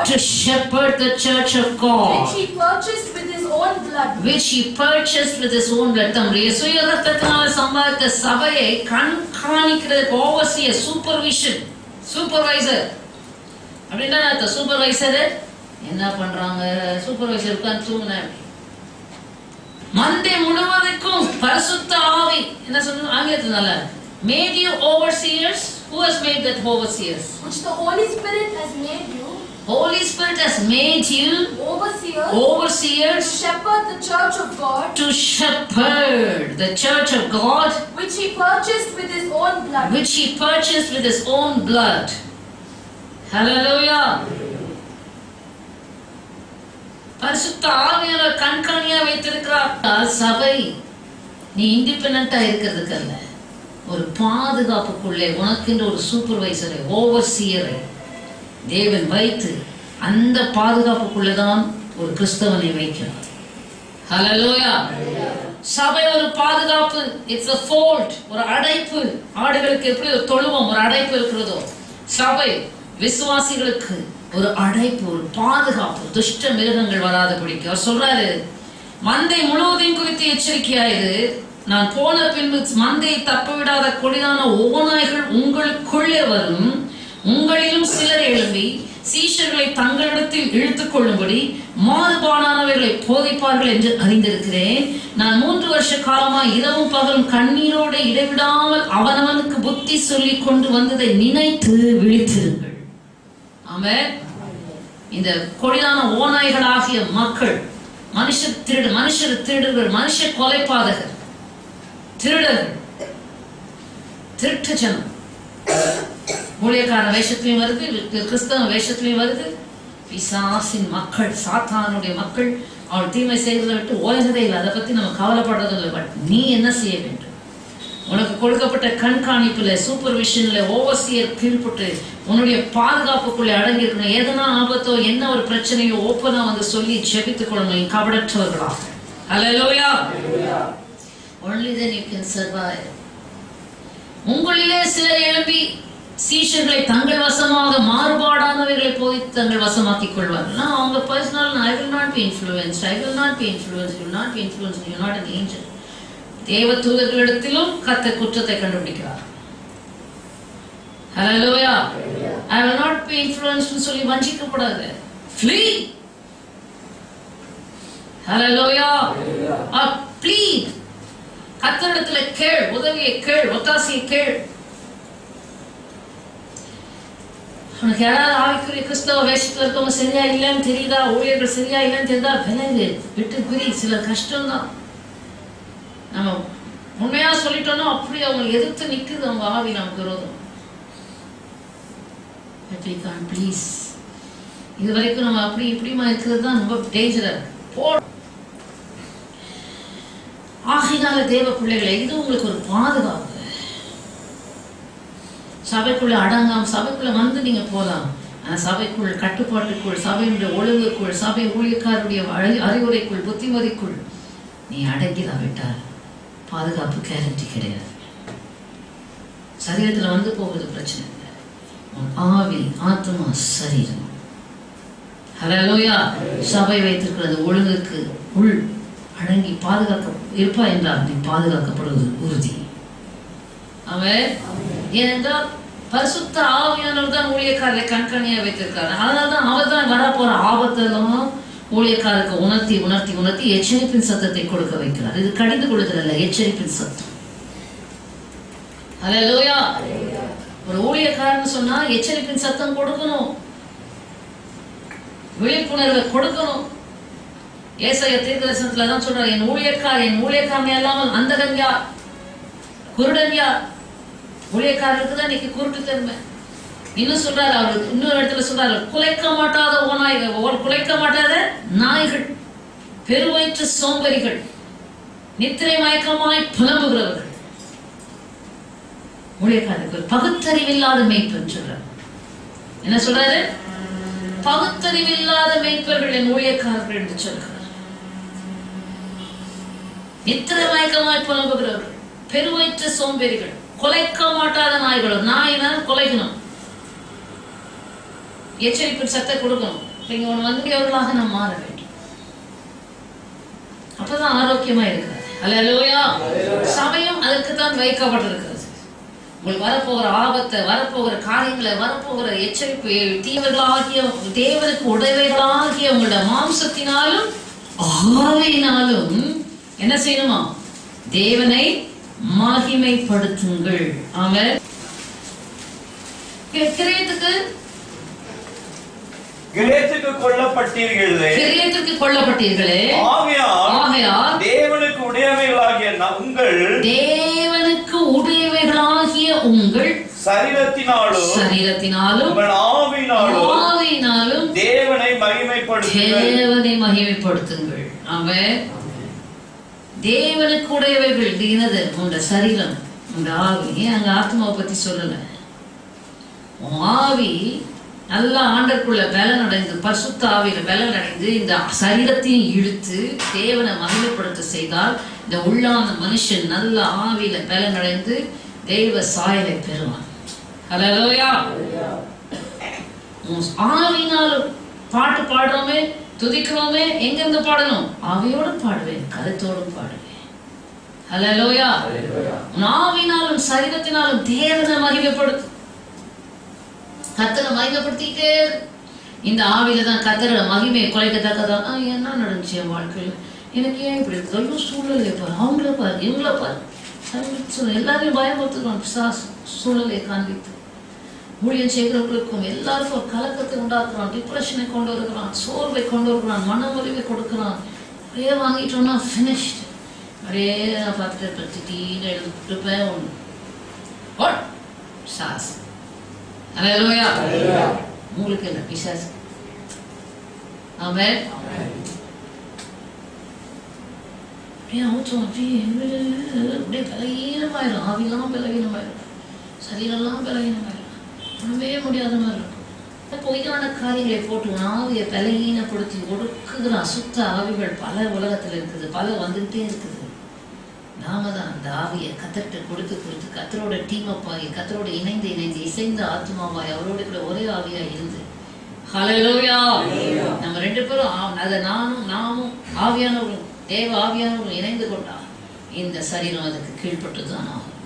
to shepherd the church of God, which he purchased with his own blood. தம்முடைய சுயரத்தத்தினால சம்பாதித்த சபையை கண்காணிக்கிறதுக்கு overseer, supervisor அப்படின்னா supervisor என்ன பண்றாங்க? Supervisor உட்கார்ந்து தூங்குன மந்தை முழுவதற்கும் பரிசுத்த ஆவி என்ன சொல்றது ஆங்கிலத்துல நல்லா made you overseers. Who has made that overseers? Which the Holy Spirit has made you. Holy Spirit has made you overseers to shepherd the church of God, which he purchased with his own blood. Hallelujah. பரிசுத்த ஆவியானவர் கண்காணியா வைத்திருக்கிறார். சபை நீ இண்டிபெண்டண்டா இருக்கிறதுக்கு அல்ல, ஒரு பாதுகாப்புக்குள்ளே உனக்கென்று ஒரு சூப்பர்வைசரை, ஓவர்சியரை தேவன் வைத்து அந்த பாதுகாப்புக்குள்ளதான் ஒரு கிறிஸ்தவனை வைக்கிறார். ஹல்லேலூயா. சபை ஒரு பாதுகாப்பு, இட்ஸ் a fold, ஒரு அடைப்பு. ஆடுகளுக்கு எப்படி ஒரு தொழுவம் ஒரு அடைப்பு இருக்கிறதோ, சபை விசுவாசிகளுக்கு ஒரு அடைப்பு, ஒரு பாதுகாப்பு, துஷ்ட மிருகங்கள் வராதபடிக்கு. அவர் சொல்றாரு, மந்தை முழுவதையும் குறித்து எச்சரிக்கையாயிரு, நான் போன பின்பு மந்தையை தப்ப விடாத கொடிதான ஓநாய்கள் உங்களுக்குள்ளே வரும், உங்களிலும் சிலர் எழும்பி சீஷர்களை தங்களிடத்தில் இழுத்துக் கொள்ளும்படி மாறுபாடானவர்களை போதிப்பார்கள் என்று அறிந்திருக்கிறேன். நான் 3 வருஷ காலமாய் இரவும் பகலும் கண்ணீரோடு இடைவிடாமல் அவனவனுக்கு புத்தி சொல்லி கொண்டு வந்ததை நினைத்து விழித்திருங்கள். ஆமென். இந்த கொடிதான ஓநாய்களாகிய மக்கள், மனுஷர் திருடர்கள், மனுஷ கொலைபாதகர், திருடர்கள், திருட்டு ஜனம், ஊழியக்கார வேஷத்திலையும் வருது, கிறிஸ்தவ வேஷத்திலையும் வருது. பிசாசின் மக்கள், சாத்தானுடைய மக்கள், அவள் தீமை செய்வதை விட்டு ஓய்வதே இல்லை. அதை பத்தி நம்ம கவலைப்படுறது இல்லை. பட் நீ என்ன செய்ய வேண்டும்? உனக்கு கொடுக்கப்பட்ட கண்காணிப்புல, சூப்பர்விஷன்ல, ஓவர்சியர் கீழ்பட்டு உன்னுடைய பாதுகாப்புக்குள்ளே அடங்கி இருக்கணும். எதனா ஆபத்தோ என்ன ஒரு பிரச்சனையோ ஓப்பனா வந்து சொல்லி ஜெபித்துக் கொள்ளுங்கள் கபடற்றவர்களாக. ஹல்லேலூயா. Only then you can survive. உங்களிலே சிலர் எழும்பி சீஷர்களை தங்கள் வசமாக மாறுபாடானவர்களை போய் தங்கள் வசமாக்கிக் கொள்வார்கள். நான் அவங்க personal, I will not be influenced, you will not be influenced, you are not an angel. தேவ தூதர்களிடத்திலும் கர்த்தர் குற்றத்தை கண்டுபிடிக்கிறார். ஹல்லேலூயா. I will not be influenced சொல்லி வஞ்சிக்கப்படாது. Flee. ஹல்லேலூயா. Plead. கர்த்தரிடத்துல கேள், உதவியை கேள், ஒத்தாசையை கேள். உனக்கு யாராவது ஆவிக்குரிய கிறிஸ்தவ வேஷத்துல இருக்கவங்க சரியா இல்லைன்னு தெரியுதா, ஊழியர்கள் சரியா இல்லைன்னு தெரியுதா, விலகு, விட்டு பிரி. சில கஷ்டம்தான். நம்ம உண்மையா சொல்லிட்டோம்னா அப்படி அவங்க எதிர்த்து நிக்குது அவங்க ஆவி நமக்கு விரோதம். ப்ளீஸ், இது வரைக்கும் நம்ம அப்படி இப்படிமா இருக்கிறது தான் ரொம்ப டேஞ்சரா இருக்கு. ஆகையினால தேவ பிள்ளைகளை, இது உங்களுக்கு ஒரு பாதுகாப்பு. சபைக்குள்ள அடங்காம சபைக்குள்ள வந்து நீங்க போலாம். சபைக்குள் கட்டுப்பாட்டுக்குள், சபையுடைய ஒழுங்குக்குள், சபை ஊழியக்காரருடைய அறிவுரைக்குள், புத்திமதிக்குள் நீ அடங்கிடாவிட்டால் பாதுகாப்பு கேரண்டி கிடையாது. சரீரத்துல வந்து போவது பிரச்சனை இல்லை, ஆவி, ஆத்மா, சரீரம். ஹல்லேலூயா. சபை வைத்திருக்கிறது ஒழுங்குக்கு உள் அடங்கி பாதுகாக்க இருப்பா என்றால் நீ பாதுகாக்கப்படுவது உறுதி. அவன் ஏனென்றால் பரிசுத்த ஆவியானவர் தான் ஊழியக்காரரை கண்காணியா வைத்திருக்காரு. அதனால்தான் அவர் தான் வரப்போற ஆபத்தெல்லாம் ஊழியக்காரருக்கு உணர்த்தி உணர்த்தி உணர்த்தி எச்சரிப்பின் சத்தத்தை கொடுக்க வைக்கிறார். இது கடிந்து கொடுக்கிறல்ல, எச்சரிப்பின் சத்தம். ஹல்லேலூயா. ஒரு ஊழியக்காரன்னு சொன்னா எச்சரிப்பின் சத்தம் கொடுக்கணும், விழிப்புணர்வை கொடுக்கணும். ஏசாயா தீர்க்கதரிசனத்துல தான் சொல்றாரு, என் ஊழியக்காரன் இல்லாமல் அந்தகன் யார், குருடன் யார்? ஊழியக்காரருக்கு தான் இன்னைக்கு குருட்டு தன்மை. இன்னும் சொல்றாரு, அவரு இன்னொரு இடத்துல சொல்றாரு, குலைக்க மாட்டாத நாய்கள், பெருவயிற்று சோம்பரிகள், நித்திரை மயக்கமாய் புலம்புகிறவர்கள். ஊழியக்காரருக்கு பகுத்தறிவில்லாத மேய்ப்பன் சொல்றாரு. என்ன சொல்றாரு? பகுத்தறிவில்லாத மேய்ப்பர்கள் என் ஊழியக்காரர்கள் என்று சொல்கிறார். நித்திரை மயக்கமாய் புலம்புகிறவர்கள், பெருவயிற்று சோம்பேறிகள், கொலைக்க மாட்டாத நாய்களும். நாயினால் கொலைக்கணும், எச்சரிப்பு சத்தை கொடுக்கணும். நீங்க ஒண்ணு வந்தவர்களாக நாம் மாற வேண்டும், அப்பதான் ஆரோக்கியமா இருக்கிறது. அல்லேலூயா. சமயம் அதற்கு தான் வைக்கப்பட்டிருக்கிறது. உங்களுக்கு வரப்போகிற ஆபத்தை, வரப்போகிற காரியங்களை, வரப்போகிற எச்சரிப்பு, தீவர்களாகிய தேவனுக்கு உடையவைகளாகிய உங்களோட மாம்சத்தினாலும் ஆவியினாலும் என்ன செய்யணுமா? தேவனை மகிமைப்படுத்துங்கள். ஆமென். கிரேத்துக்கு கொல்லப்பட்டீர்களே, ஆகையால் தேவனுக்கு உடையவைகளாகிய உங்கள் சரீரத்தினாலும் ஆவியினாலும் தேவனை மகிமைப்படுத்துங்கள். ஆமென். தேவனுக்கு உடையவைகள் என்னது? உங்க சரீரம், உங்க ஆவி. அங்க ஆத்மாவை பத்தி சொல்லல. ஆவி நல்லா ஆண்டருக்குள்ள பலன் அடைந்து, பரிசுத்த ஆவியில பலன் அடைந்து இந்த சரீரத்தையும் இழுத்து தேவனை மகிமைப்படுத்த செய்தால் இந்த உள்ளான மனுஷன் நல்ல ஆவியில பலன் அடைந்து தெய்வ சாயலை பெறுவான். ஹல்லேலூயா. ஆவினாலும் பாட்டு பாடுறோமே, துதிக்கிறோமே, எங்கிருந்து பாடணும்? ஆவியோடு பாடுவேன், கருத்தோடும் பாடுவேன். ஹல்லேலூயா. ஆவினாலும் சரீரத்தினாலும் தேவனை மகிமைப்படுத்தும். கர்த்தரை மகிமைப்படுத்திட்டே இந்த ஆவியில தான் கர்த்தரோட மகிமையை குறைக்கத்தக்கதான். என்ன நடந்துச்சு என் வாழ்க்கையில, எனக்கு ஏன் இப்படி இருக்கு, ஐயோ சூழலை பாரு, அவங்கள பாரு, இவங்கள பாரு, எல்லாரையும் பயமுறுத்துக்கிறான் சூழலை காண்பித்து. ஊழியம் செய்கிறவர்களுக்கும் எல்லாருக்கும் ஒரு கலக்கத்தை உண்டாக்குறான், டிப்ரெஷனை கொண்டு வருகிறான், சோர்வை கொண்டு வருகிறான், மனமுறிவை கொடுக்குறான். அப்படியே வாங்கிட்டோம்னா ஃபினிஷ்டு. அப்படியே நான் பார்த்துட்டு பத்திட்டீன்னு எழுதிட்டுப்பேன் ஒன்று சாஸ். அல்லேலூயா. உங்களுக்கு என்ன பிசாசு? ஆமென். அப்படியே அவச்சோம், அப்படியே பலகீனமாயிடும். ஆவிலாம் பலகீனமாயிடும், சரீரெல்லாம் பலகீனமாயிடும், ஒண்ணுமே முடியாத மாதிரி இருக்கும். பொய்யான காரியங்களை போட்டு ஆவியை பலகீனப்படுத்தி ஒடுக்குகிற அசுத்த ஆவிகள் பல உலகத்துல இருக்குது, பல வந்துகிட்டே இருக்குது. நாம தான் அந்த ஆவியை கத்தர்கிட்ட கொடுத்து கத்தரோட டீம் அப் ஆகி, கத்தரோட இணைந்து இசைந்த ஆத்மாவாய் அவரோட கூட ஒரே ஆவியா இருந்து, ஹல்லேலூயா, நம்ம ரெண்டு பேரும் அதை நாமும் ஆவியானவர்களும் தேவ ஆவியானவர்களும் இணைந்து கொண்டா இந்த சரீரம் அதுக்கு கீழ்பட்டுதான் ஆகும்.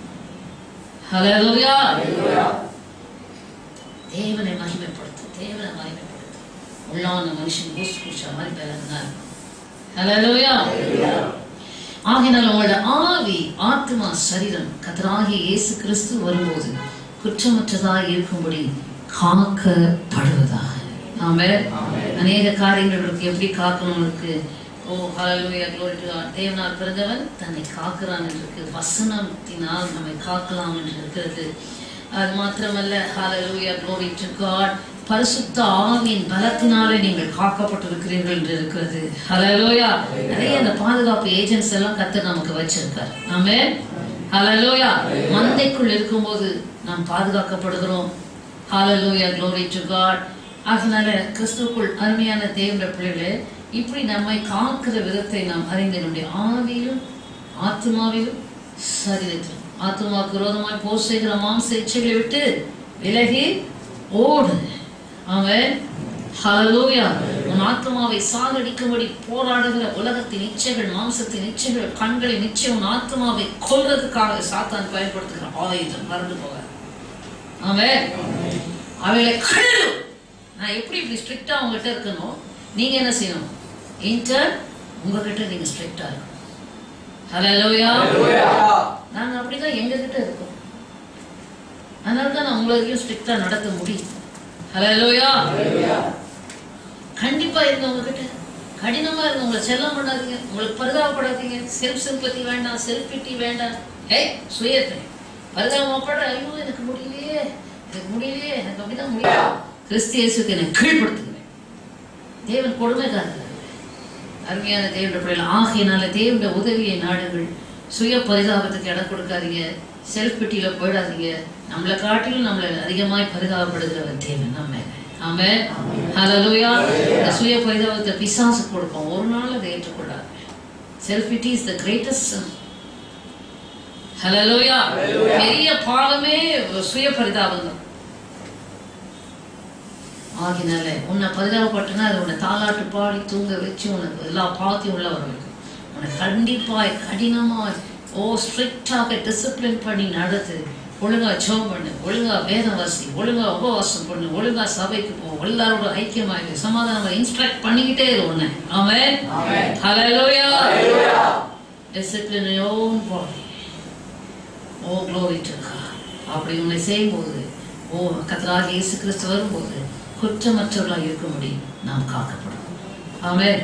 ஹல்லேலூயா. தேவனை மகிமைப்படுத்தும், தேவனை மகிமைப்படுத்தும். உள்ளான மனுஷன் பூஸ்ட் குடிச்சா மாதிரி பலன்தான் இருக்கும். ஹல்லேலூயா. ஆகினால் உங்களோட ஆவி, ஆத்மா, சரீரம் கர்த்தராகிய இயேசு கிறிஸ்து வரும்போது குற்றமற்றதாக இருக்கும்படி காக்கப்படுவதாக. ஆமென். அநேக காரியங்கள் இருக்கு. எப்படி காக்கணும் இருக்கு. ஓ ஹalleluya, glory to God. தேவனால் பிறந்தவன் தன்னை காக்கிறான் என்று வசனத்தினால் நம்மை காக்கலாம் என்று இருக்கிறது. அது மாத்திரமல்ல, ஹalleluya, glory to God, பரிசுத்த ஆவியின் பலத்தினாலே நீங்கள் காக்கப்பட்டிருக்கிறீர்கள் என்று இருக்கிறது. ஹalleluya. நிறைய அந்த பாதுகாப்பு ஏஜென்ட்ஸ் எல்லாம் கர்த்தர் நமக்கு வச்சிருக்கார். ஆமென். ஹalleluya. மந்தைக்குள் இருக்கும்போது நாம் பாதுகாக்கப்படுகிறோம். ஹalleluya, glory to God. அதனால கிறிஸ்துவுக்குள் அருமையான தேவனுடைய பிள்ளைகளே, இப்படி நம்மை காக்கிற விதத்தை நாம் அறிந்து நம்முடைய ஆவியிலும் ஆத்மாவிலும் சரீரத்திலும் ஆத்மாவுக்கு விரோதமாய் போர் செய்கிற மாம்ச இச்சைகளை விட்டு விலகி ஓடு. ஆமென். ஹalleluya. உன் ஆத்மாவை சாகடிக்கும்படி போராடுகிற உலகத்தின் இச்சைகள், மாம்சத்தின் இச்சைகள், கண்களின் இச்சை உன் ஆத்மாவை கொல்றதுக்காக சாத்தான் பயன்படுத்துகிற ஆயுதம். மறந்து போக. ஆமென். அவைகளை கழுவு. நான் எப்படி இப்படி ஸ்ட்ரிக்டா உங்ககிட்ட இருக்கணும், நீங்க என்ன செய்யணும்? உங்ககிட்ட நீங்க ஸ்ட்ரிக்டா இருக்கணும். ஹalleluya. நாங்க அப்படிதான் எங்க கிட்ட இருக்கோம். அதனால தான் நான் உங்களையும் ஸ்ட்ரிக்டா நடத்த முடியும். ஹalleluya. கண்டிப்பா இருங்க. உங்ககிட்ட கடினமா இருங்க. உங்களை செல்லம் பண்ணாதீங்க. உங்களுக்கு பரிதாபப்படாதீங்க. செல்ஃப் சிம்பத்தி வேண்டாம், செல்ஃப் பிட்டி வேண்டாம். சுயத்தை பரிதாபப்பட, ஐயோ எனக்கு முடியலையே, எனக்கு அப்படிதான் முடியும். கிறிஸ்து இயேசுக்கு என்னை கீழ்படுத்துகிறேன். தேவன் கொடுமைக்காரர். அருமையான தேவனுடைய பிள்ளைகள் ஆகையினால தேவனுடைய உதவியை நாடுங்கள். சுய பரிதாபத்துக்கு இடம் கொடுக்காதீங்க. செல்ஃப் பிட்டியில போயிடாதீங்க. நம்மளை காட்டிலும் நம்மளை அதிகமாய் பரிதாபப்படுகிறவர் தேவன் நம்ம. ஆமென். ஹalleluya. இந்த சுய பரிதாபத்தை பிசாசு கொடுப்போம். ஒரு நாள் அதை ஏற்றுக்கொள்ளாது. Self pity is the greatest sin. ஹalleluya. பெரிய பாவமே சுய பரிதாபம் தான். ஆகினால உன்னை பரிதாபப்பட்டனா அது உன்னை தாலாட்டு பாடி தூங்க வச்சு உனக்கு எல்லா பாவத்தையும் உள்ள வர வைக்கும். உன்னை கண்டிப்பாய் கடினமாய் ஸ்ட்ரிக்டாக டிசிப்ளின் பண்ணி நடத்து. ஒழுங்கா ஜெபம் பண்ணு, ஒழுங்கா வேதம் வாசி, ஒழுங்கா உபவாசம் பண்ணு, ஒழுங்கா சபைக்கு போ, எல்லாரோட ஐக்கியமாக சமாதானம் இன்ஸ்ட்ரக்ட் பண்ணிக்கிட்டே இரு உன்னை. ஆமென். ஹalleluya. Discipline in your own body. Oh glory to God. அப்படி உன்னை செய்யும்போது கர்த்தராகிய இயேசு கிறிஸ்து வரும்போது குற்றமற்றவர்களாக இருக்கும்படி நாம் காக்கப்படும். ஆமென்.